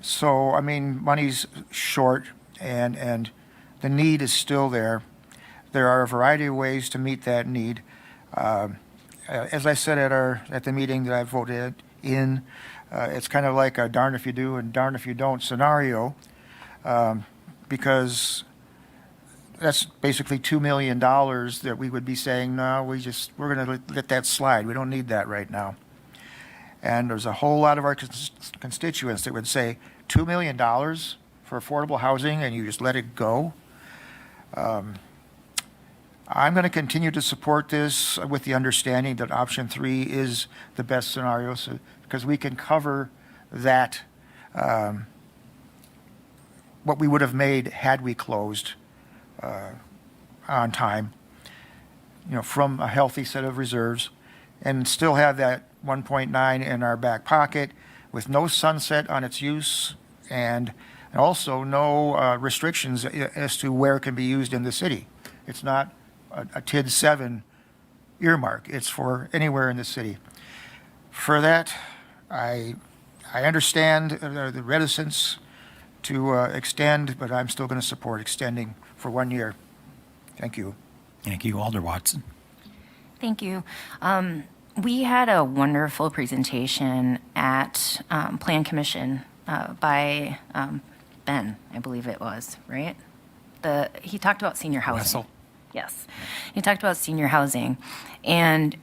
So, I mean, money's short, and the need is still there. There are a variety of ways to meet that need. As I said at the meeting that I voted in, it's kind of like a darn if you do and darn if you don't scenario, because that's basically $2 million that we would be saying, no, we're going to let that slide. We don't need that right now. And there's a whole lot of our constituents that would say $2 million for affordable housing and you just let it go. I'm going to continue to support this with the understanding that option 3 is the best scenario, because we can cover that, what we would have made had we closed on time, from a healthy set of reserves, and still have that 1.9 in our back pocket with no sunset on its use, and also no restrictions as to where it can be used in the city. It's not a TID 7 earmark. It's for anywhere in the city. For that, I understand the reticence to extend, but I'm still going to support extending for 1 year. Thank you. Thank you. Alder Watson. Thank you. We had a wonderful presentation at Plan Commission by Ben, I believe it was, right? He talked about senior housing. Wausau. Yes. He talked about senior housing. And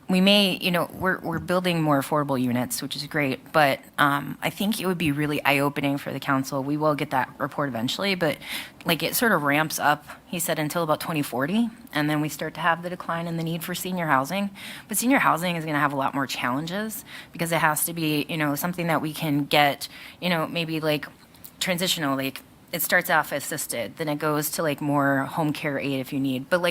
we may, we're building more affordable units, which is great, but I think it would be really eye-opening for the council. We will get that report eventually, but it sort of ramps up, he said, until about 2040, and then we start to have the decline in the need for senior housing. But senior housing is going to have a lot more challenges because it has to be, something that we can get, maybe transitional, it starts off assisted, then it goes to more home care aid if you need. But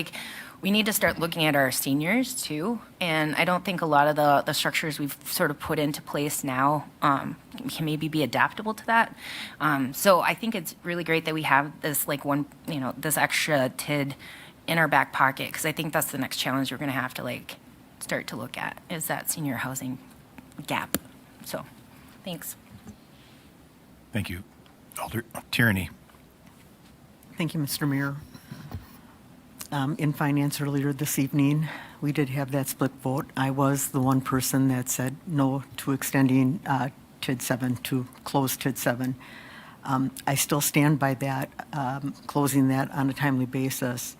we need to start looking at our seniors too. And I don't think a lot of the structures we've sort of put into place now can maybe be adaptable to that. So I think it's really great that we have this like this extra TID in our back pocket, because I think that's the next challenge we're going to have to like start to look at, is that senior housing gap. So, thanks. Thank you. Alder Tierney. Thank you, Mr. Mayor. In finance earlier this evening, we did have that split vote. I was the one person that said no to extending TID 7 to close TID 7. I still stand by that, closing that on a timely basis.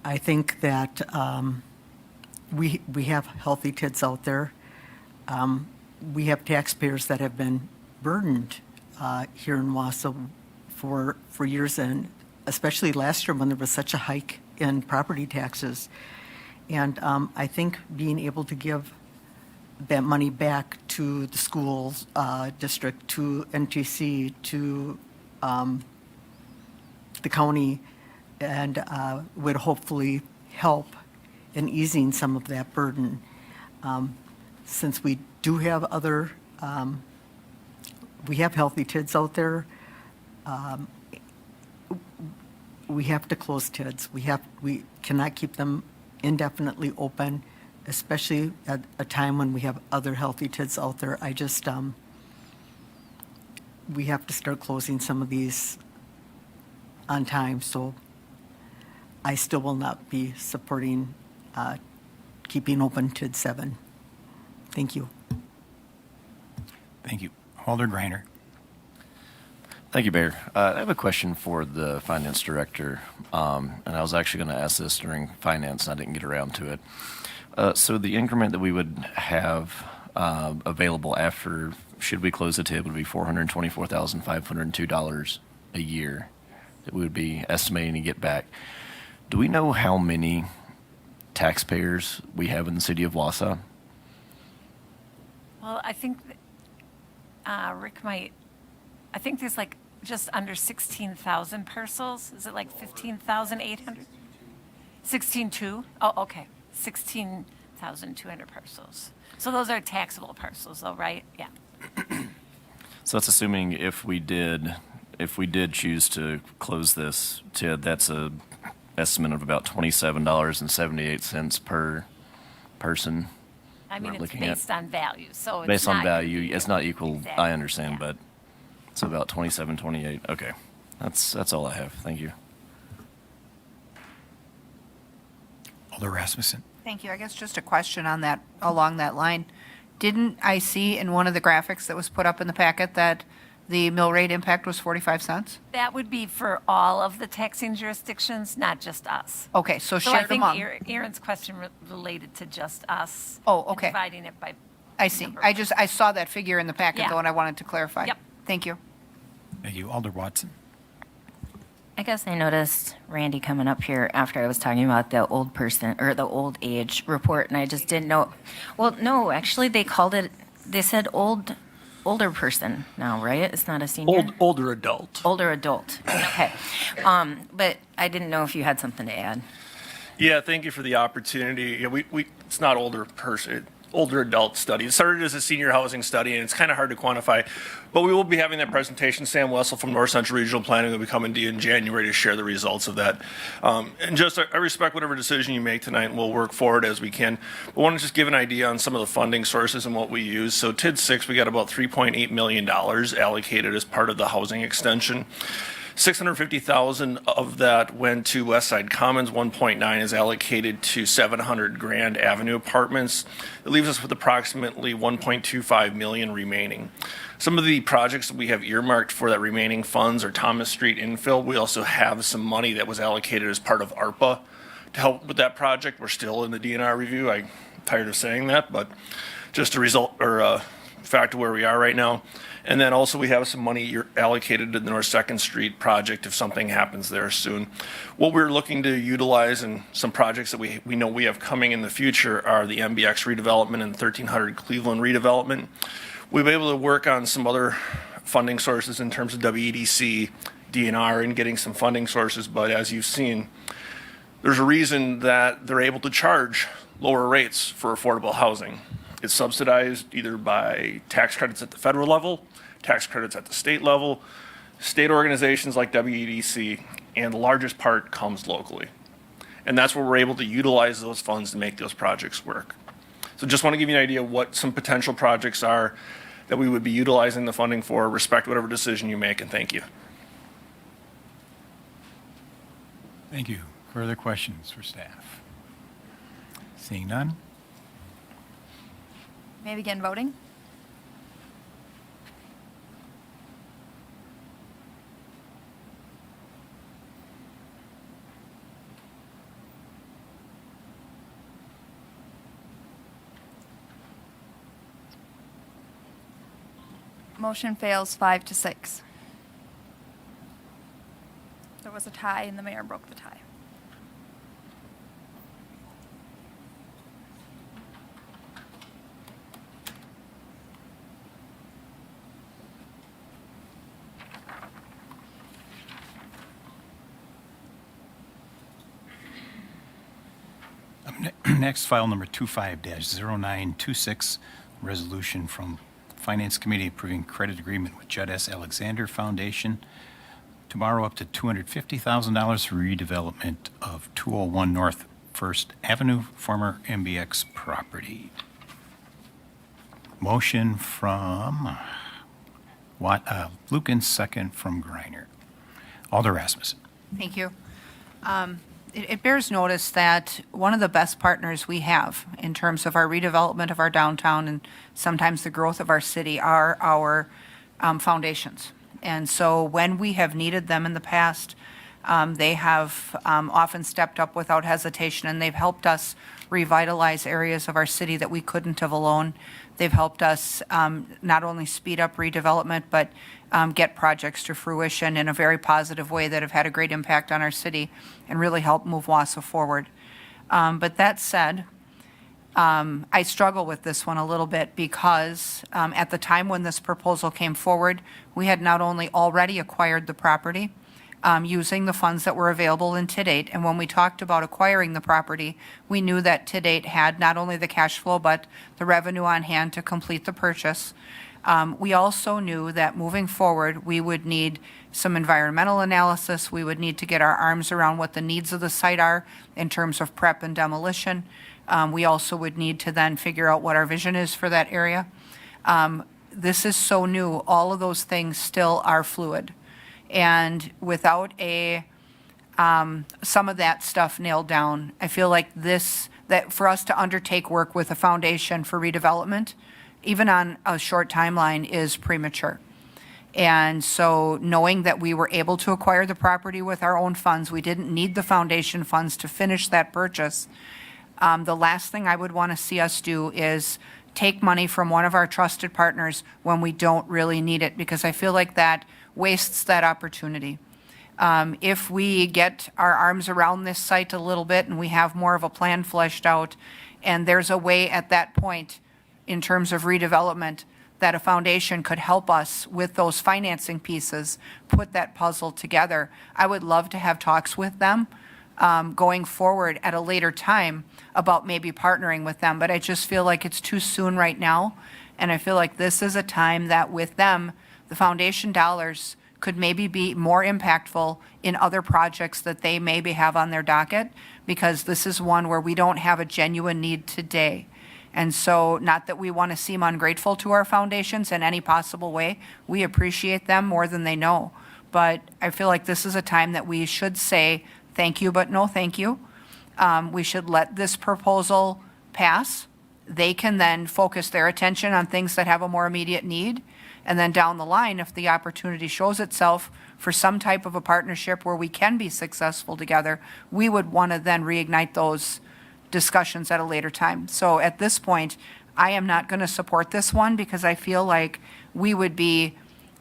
I think that we have healthy TIDs out there. We have taxpayers that have been burdened here in Wausau for years, and especially last year when there was such a hike in property taxes. And I think being able to give that money back to the schools district, to NTC, to the county, and would hopefully help in easing some of that burden. Since we do have other, we have healthy TIDs out there, we have to close TIDs. We cannot keep them indefinitely open, especially at a time when we have other healthy TIDs out there. I just, we have to start closing some of these on time, so I still will not be supporting keeping open TID 7. Thank you. Thank you. Alder Greiner. Thank you, Mayor. I have a question for the finance director, and I was actually going to ask this during finance, and I didn't get around to it. So the increment that we would have available after, should we close the TID, would be $424,502 a year that we would be estimating to get back. Do we know how many taxpayers we have in the city of Wausau? Well, I think Rick might, I think there's like just under 16,000 parcels. Is it like 15,800? 16.2? Oh, okay. 16,200 parcels. So those are taxable parcels though, right? Yeah. So that's assuming if we did choose to close this TID, that's a estimate of about $27.78 per person. I mean, we're it's looking based on value, so it's based on not value. equal. It's not equal. Exactly, I understand, yeah. but it's about 27, 28. Okay, that's all I have. Thank you. Alder Rasmussen. Thank you. I guess just a question on that, along that line. Didn't I see in one of the graphics that was put up in the packet that the mill rate impact was 45 cents? That would be for all of the taxing jurisdictions, not just us. Okay, so So I shared think among. Aaron's question related to just us. Oh, and okay. Dividing it by. I see. number. I saw that figure in the packet Yeah. though, and I wanted to clarify. Yep. Thank you. Thank you. Alder Watson. I guess I noticed Randy coming up here after I was talking about the old person or the old age report, and I just didn't know. Well, no, actually, they said older person now, right? It's not a senior. Older adult. Older adult. Okay. But I didn't know if you had something to add. Yeah, thank you for the opportunity. Yeah, it's not older adult study. It started as a senior housing study, and it's kind of hard to quantify. But we will be having that presentation. Sam Wessel from North Central Regional Planning will be coming to you in January to share the results of that. And just I respect whatever decision you make tonight, and we'll work forward as we can. But I want to just give an idea on some of the funding sources and what we use. So TID 6, we got about $3.8 million allocated as part of the housing extension. 650,000 of that went to West Side Commons. 1.9 is allocated to 700 Grand Avenue apartments. It leaves us with approximately 1.25 million remaining. Some of the projects that we have earmarked for that remaining funds are Thomas Street infill. We also have some money that was allocated as part of ARPA to help with that project. We're still in the DNR review. I'm tired of saying that, but just a result or a fact of where we are right now. And then also we have some money allocated to the North 2nd Street project if something happens there soon. What we're looking to utilize in some projects that we know we have coming in the future are the MBX redevelopment and 1300 Cleveland redevelopment. We've been able to work on some other funding sources in terms of WEDC, DNR, and getting some funding sources, but as you've seen, There's a reason that they're able to charge lower rates for affordable housing. It's subsidized either by tax credits at the federal level, tax credits at the state level, state organizations like WEDC, and the largest part comes locally. And that's where we're able to utilize those funds to make those projects work. So just want to give you an idea of what some potential projects are that we would be utilizing the funding for. Respect whatever decision you make, and thank you. Thank you. Further questions for staff? Seeing none? May I begin voting? Motion fails 5-6. There was a tie and the mayor broke the tie. Next, file number 25-0926, resolution from Finance Committee approving credit agreement with Judd S. Alexander Foundation to borrow up to $250,000 for redevelopment of 201 North First Avenue, former MBX property. Motion from Lukens, second from Griner. Alder Rasmussen. Thank you. It bears notice that one of the best partners we have in terms of our redevelopment of our downtown and sometimes the growth of our city are our foundations. And so when we have needed them in the past, they have often stepped up without hesitation, and they've helped us revitalize areas of our city that we couldn't have alone. They've helped us not only speed up redevelopment, but get projects to fruition in a very positive way that have had a great impact on our city and really helped move Wausau forward. But that said, I struggle with this one a little bit because at the time when this proposal came forward, we had not only already acquired the property using the funds that were available in TIDATE, and when we talked about acquiring the property, we knew that TIDATE had not only the cash flow but the revenue on hand to complete the purchase. We also knew that moving forward, we would need some environmental analysis. We would need to get our arms around what the needs of the site are in terms of prep and demolition. We also would need to then figure out what our vision is for that area. This is so new. All of those things still are fluid. And without some of that stuff nailed down, I feel like that for us to undertake work with a foundation for redevelopment, even on a short timeline, is premature. And so knowing that we were able to acquire the property with our own funds, we didn't need the foundation funds to finish that purchase. The last thing I would want to see us do is take money from one of our trusted partners when we don't really need it, because I feel like that wastes that opportunity. If we get our arms around this site a little bit and we have more of a plan fleshed out, and there's a way at that point in terms of redevelopment that a foundation could help us with those financing pieces, put that puzzle together, I would love to have talks with them going forward at a later time about maybe partnering with them. But I just feel like it's too soon right now. And I feel like this is a time that with them, the foundation dollars could maybe be more impactful in other projects that they maybe have on their docket, because this is one where we don't have a genuine need today. And so, not that we want to seem ungrateful to our foundations in any possible way. We appreciate them more than they know. But I feel like this is a time that we should say thank you, but no thank you. We should let this proposal pass. They can then focus their attention on things that have a more immediate need. And then down the line, if the opportunity shows itself for some type of a partnership where we can be successful together, we would want to then reignite those discussions at a later time. So at this point, I am not going to support this one because I feel like we would be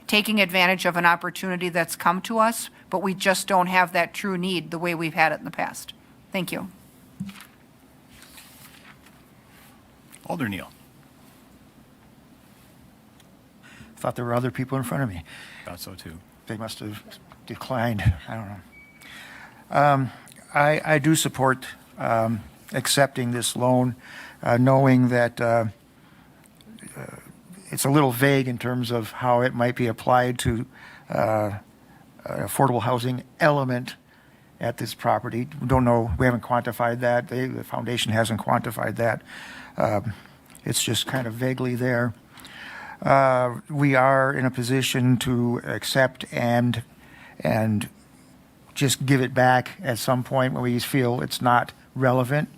taking advantage of an opportunity that's come to us, but we just don't have that true need the way we've had it in the past. Thank you. Alder Neal. Thought there were other people in front of me. Thought so too. They must have declined. I don't know. I do support accepting this loan, knowing that it's a little vague in terms of how it might be applied to an affordable housing element at this property. We don't know, we haven't quantified that. The foundation hasn't quantified that. It's just kind of vaguely there. We are in a position to accept and just give it back at some point when we feel it's not relevant.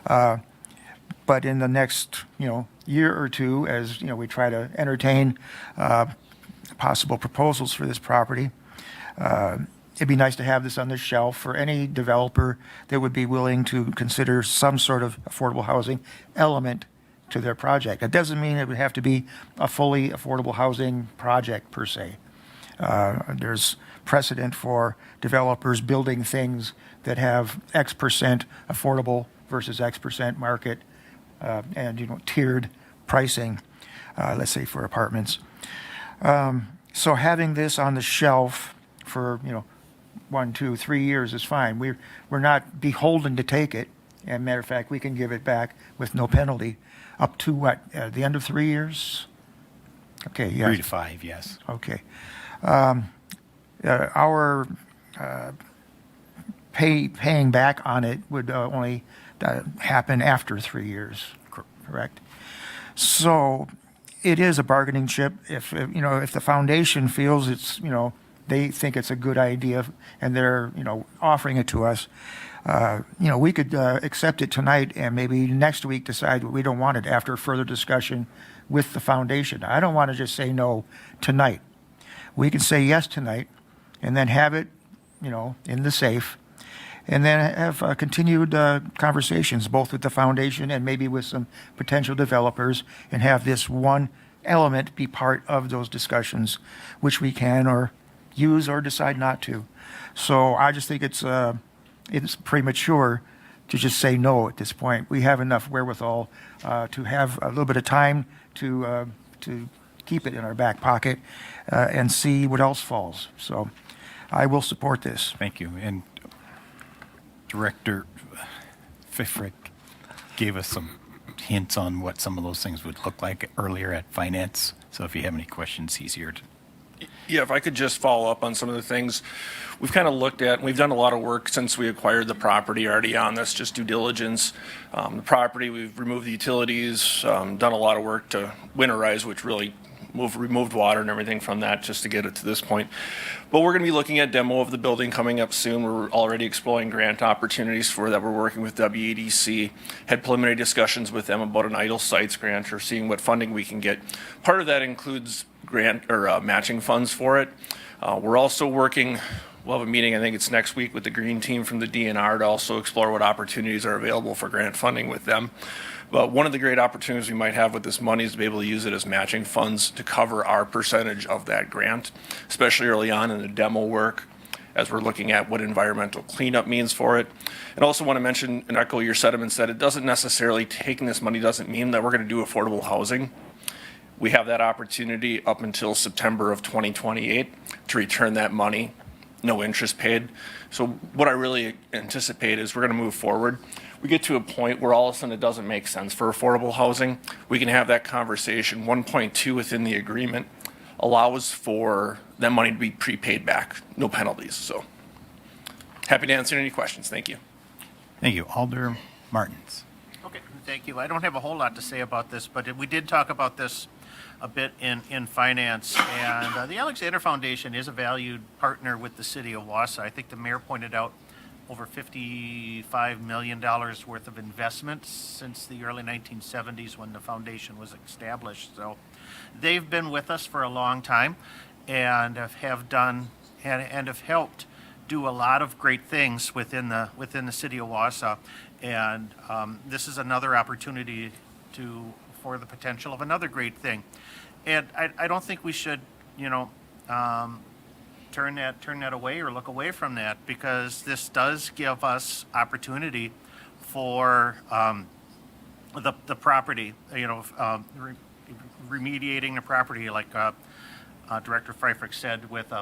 But in the next, year or two, as we try to entertain possible proposals for this property, it'd be nice to have this on the shelf for any developer that would be willing to consider some sort of affordable housing element to their project. It doesn't mean it would have to be a fully affordable housing project per se. There's precedent for developers building things that have X percent affordable versus X percent market, and tiered pricing, let's say for apartments. So having this on the shelf for 1, 2, 3 years is fine. We're not beholden to take it. And matter of fact, we can give it back with no penalty up to what? The end of 3 years? Okay, yeah. 3 to 5, yes. Okay. Our paying back on it would only happen after 3 years, correct? So it is a bargaining chip. If the foundation feels it's they think it's a good idea and they're offering it to us, we could accept it tonight and maybe next week decide we don't want it after further discussion with the foundation. I don't want to just say no tonight. We can say yes tonight and then have it, in the safe, and then have continued conversations both with the foundation and maybe with some potential developers, and have this one element be part of those discussions, which we can or use or decide not to. So I just think it's premature to just say no at this point. We have enough wherewithal to have a little bit of time to keep it in our back pocket and see what else falls. So I will support this. Thank you. And Director Pfeffrick gave us some hints on what some of those things would look like earlier at Finance. So if you have any questions, he's here to. Yeah, if I could just follow up on some of the things we've kind of looked at. We've done a lot of work since we acquired the property already on this, just due diligence. The property, we've removed the utilities, done a lot of work to winterize, which really removed water and everything from that just to get it to this point. But we're going to be looking at demo of the building coming up soon. We're already exploring grant opportunities for that. We're working with WEDC, had preliminary discussions with them about an idle sites grant or seeing what funding we can get. Part of that includes grant or matching funds for it. We're also working, we'll have a meeting, I think it's next week, with the green team from the DNR to also explore what opportunities are available for grant funding with them. But one of the great opportunities we might have with this money is to be able to use it as matching funds to cover our percentage of that grant, especially early on in the demo work as we're looking at what environmental cleanup means for it. And also want to mention and echo your sentiments that it doesn't necessarily, taking this money doesn't mean that we're going to do affordable housing. We have that opportunity up until September of 2028 to return that money, no interest paid. So what I really anticipate is we're going to move forward. We get to a point where all of a sudden it doesn't make sense for affordable housing. We can have that conversation. 1.2 within the agreement allows for that money to be prepaid back, no penalties. So happy to answer any questions. Thank you. Thank you. Alder Martins. Okay, thank you. I don't have a whole lot to say about this, but we did talk about this a bit in finance. And the Alexander Foundation is a valued partner with the city of Wausau. I think the mayor pointed out over $55 million worth of investments since the early 1970s when the foundation was established. So they've been with us for a long time and have helped do a lot of great things within the city of Wausau. And this is another opportunity for the potential of another great thing. And I don't think we should, turn that away or look away from that, because this does give us opportunity for the property, remediating the property, like Director Freifrick said, with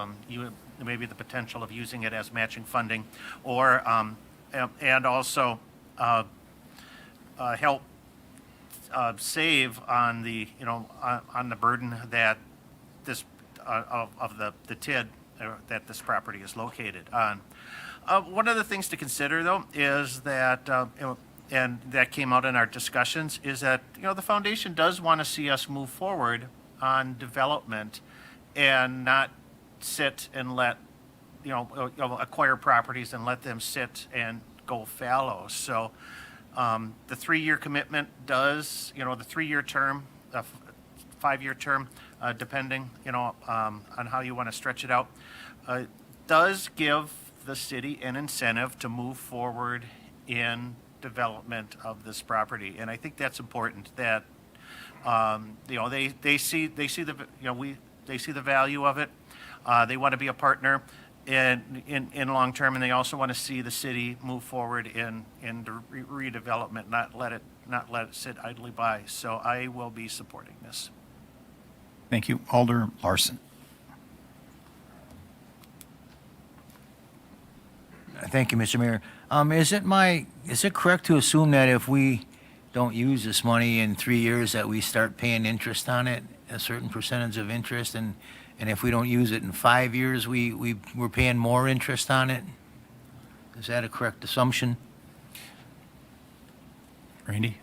maybe the potential of using it as matching funding, or and also help save on the, on the burden that this, of the TID that this property is located on. One of the things to consider, though, is that, and that came out in our discussions, is that, the foundation does want to see us move forward on development and not sit and let, acquire properties and let them sit and go fallow. So the 3-year commitment does, the 3-year term, 5-year term, depending, on how you want to stretch it out, does give the city an incentive to move forward in development of this property. And I think that's important that, they see the, they see the value of it. They want to be a partner in long term, and they also want to see the city move forward in redevelopment, not let it sit idly by. So I will be supporting this. Thank you. Alder Larson. Thank you, Mr. Mayor. Is it correct to assume that if we don't use this money in 3 years, that we start paying interest on it, a certain percentage of interest, and if we don't use it in 5 years, we're paying more interest on it? Is that a correct assumption? Randy?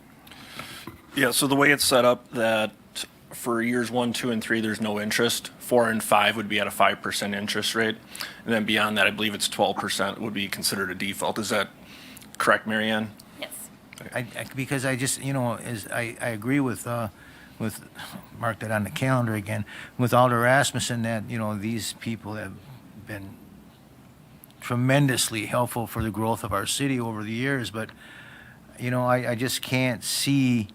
Yeah, so the way it's set up, that for years 1, 2, and 3, there's no interest. 4 and 5 would be at a 5% interest rate. And then beyond that, I believe it's 12% would be considered a default. Is that correct, Mary Ann? Yes. Because I just, I agree with mark that on the calendar again, with Alder Rasmussen, that, these people have been tremendously helpful for the growth of our city over the years, but, I just can't see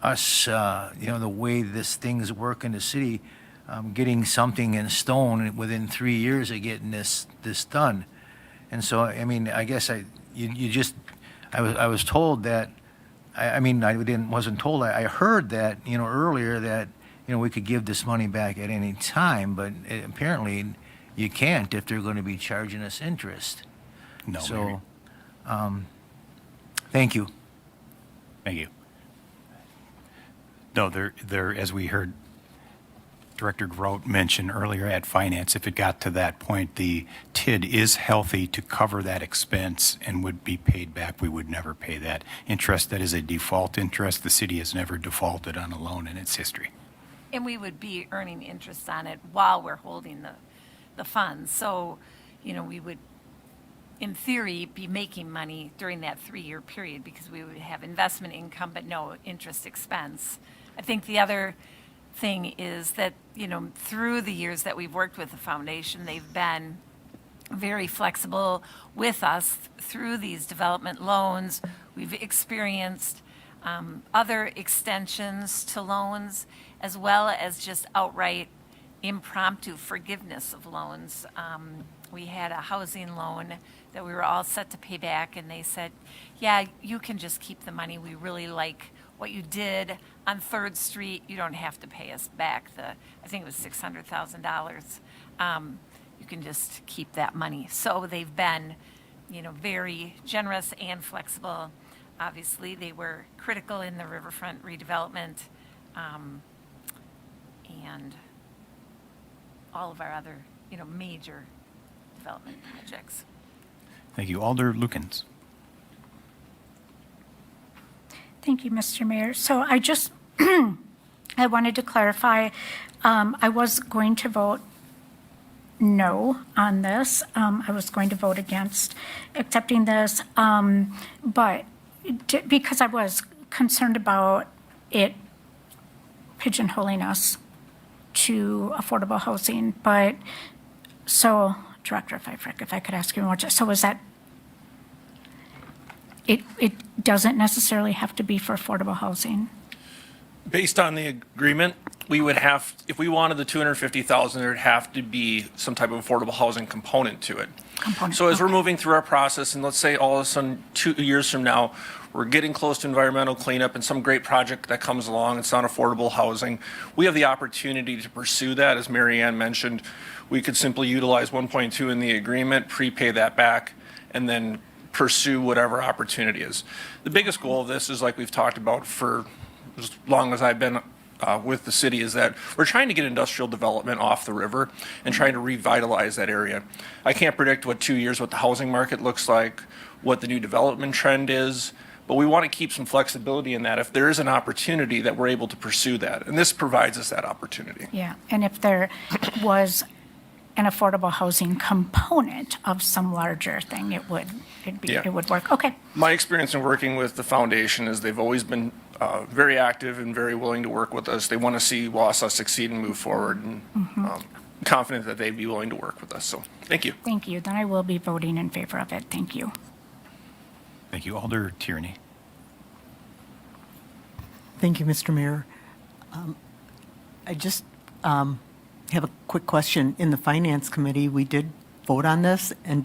us, the way this things work in the city, getting something in stone within 3 years of getting this done. And so, I guess I was told that, wasn't told, I heard that, earlier that, we could give this money back at any time, but apparently you can't if they're going to be charging us interest. No. So, thank you. Thank you. No, there, as we heard Director Grout mention earlier at Finance, if it got to that point, the TID is healthy to cover that expense and would be paid back. We would never pay that interest. That is a default interest. The city has never defaulted on a loan in its history. And we would be earning interest on it while we're holding the funds. So, we would, in theory, be making money during that 3-year period because we would have investment income but no interest expense. I think the other thing is that, through the years that we've worked with the foundation, they've been very flexible with us through these development loans. We've experienced other extensions to loans, as well as just outright impromptu forgiveness of loans. We had a housing loan that we were all set to pay back, and they said, yeah, you can just keep the money. We really like what you did on 3rd Street. You don't have to pay us back I think it was $600,000. You can just keep that money. So they've been, very generous and flexible. Obviously, they were critical in the riverfront redevelopment, and all of our other, major development projects. Thank you. Alder Lukens. Thank you, Mr. Mayor. So I just, I wanted to clarify, I was going to vote no on this. I was going to vote against accepting this, but because I was concerned about it pigeonholing us to affordable housing. But so, Director, if I could ask you more, so is that it doesn't necessarily have to be for affordable housing? Based on the agreement, we would have, if we wanted the 250,000, there'd have to be some type of affordable housing component to it. So as we're moving through our process, and let's say all of a sudden 2 years from now, we're getting close to environmental cleanup and some great project that comes along, it's not affordable housing, we have the opportunity to pursue that. As Mary Ann mentioned, we could simply utilize 1.2 in the agreement, prepay that back, and then pursue whatever opportunity is. The biggest goal of this is, like we've talked about for as long as I've been with the city, is that we're trying to get industrial development off the river and trying to revitalize that area. I can't predict what 2 years, what the housing market looks like, what the new development trend is, but we want to keep some flexibility in that if there is an opportunity that we're able to pursue that. And this provides us that opportunity. Yeah, and if there was an affordable housing component of some larger thing, it would work. Okay. My experience in working with the foundation is they've always been very active and very willing to work with us. They want to see Wausau succeed and move forward, and confident that they'd be willing to work with us. So thank you. Thank you. Then I will be voting in favor of it. Thank you. Thank you. Alder Tierney. Thank you, Mr. Mayor. I just have a quick question. In the Finance Committee, we did vote on this, and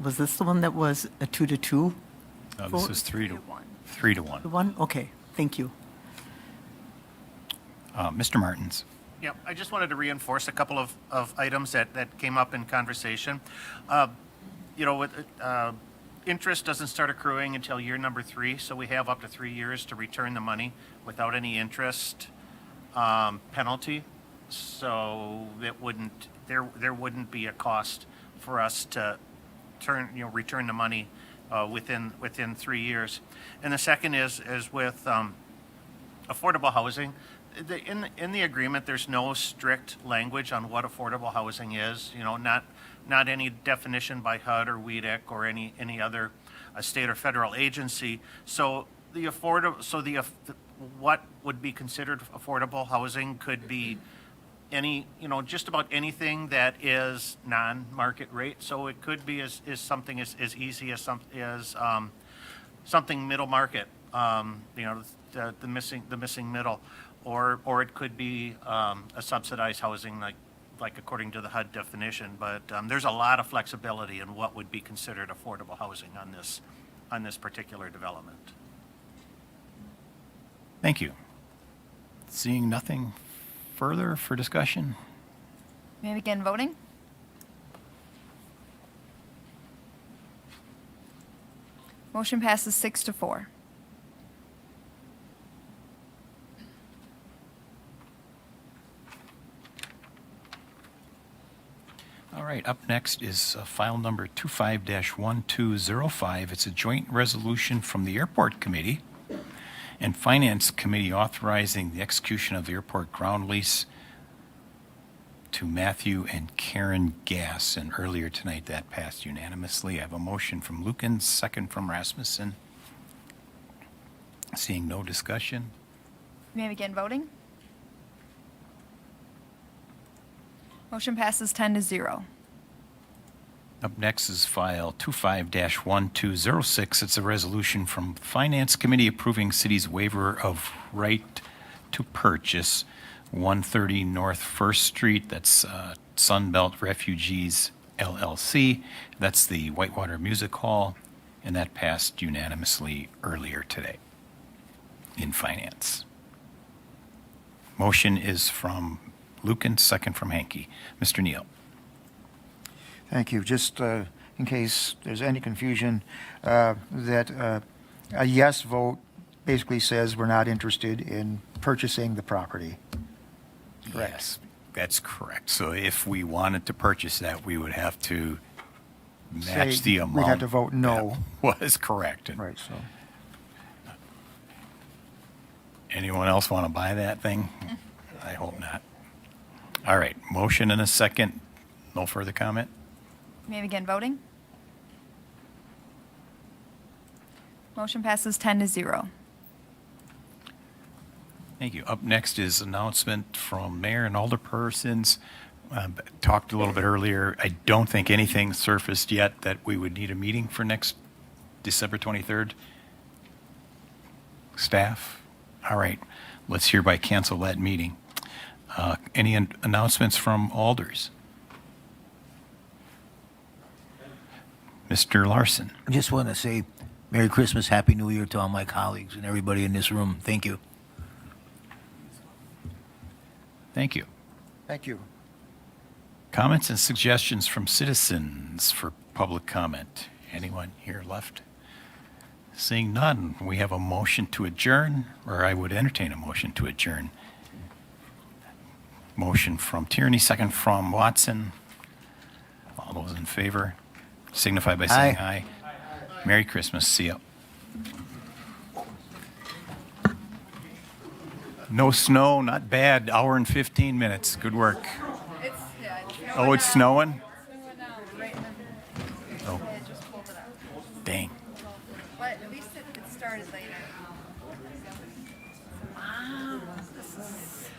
was this the one that was a 2-2? No, this is 3-1. 3-1. 1? Okay, thank you. Mr. Martins. Yeah, I just wanted to reinforce a couple of items that came up in conversation. Interest doesn't start accruing until year number 3, so we have up to 3 years to return the money without any interest penalty. So there wouldn't be a cost for us to return the money within 3 years. And the second is with affordable housing. In the agreement, there's no strict language on what affordable housing is. Not any definition by HUD or WEDC or any other state or federal agency. So what would be considered affordable housing could be just about anything that is non-market rate. So it could be as something as easy as something middle market, the missing middle, or it could be a subsidized housing like according to the HUD definition. But there's a lot of flexibility in what would be considered affordable housing on this particular development. Thank you. Seeing nothing further for discussion? May I begin voting? Motion passes 6-4. All right, up next is file number 25-1205. It's a joint resolution from the Airport Committee and Finance Committee authorizing the execution of the airport ground lease to Matthew and Karen Gass. And earlier tonight, that passed unanimously. I have a motion from Lukens, second from Rasmussen. Seeing no discussion. May I begin voting? Motion passes 10-0. Up next is file 25-1206. It's a resolution from Finance Committee approving city's waiver of right to purchase 130 North First Street. That's Sunbelt Refugees LLC. That's the Whitewater Music Hall, and that passed unanimously earlier today in Finance. Motion is from Lucan, second from Hanke. Mr. Neal. Thank you. Just in case there's any confusion, that a yes vote basically says we're not interested in purchasing the property. Correct. Yes, that's correct. So if we wanted to purchase that, we would have to match the amount. We'd have to vote no. That was correct. Right, so. Anyone else want to buy that thing? I hope not. All right, motion and a second. No further comment? May I begin voting? Motion passes 10-0. Thank you. Up next is announcement from mayor and alderpersons. Talked a little bit earlier. I don't think anything surfaced yet that we would need a meeting for next December 23rd. Staff? All right, let's hereby cancel that meeting. Any announcements from alders? Mr. Larson. I just want to say Merry Christmas, Happy New Year to all my colleagues and everybody in this room. Thank you. Thank you. Thank you. Comments and suggestions from citizens for public comment. Anyone here left? Seeing none, we have a motion to adjourn, or I would entertain a motion to adjourn. Motion from Tierney, second from Watson. All those in favor signify by saying aye. Merry Christmas. See ya. No snow, not bad. Hour and 15 minutes. Good work. Oh, it's snowing? Oh. Dang. But at least it started later. Wow. This is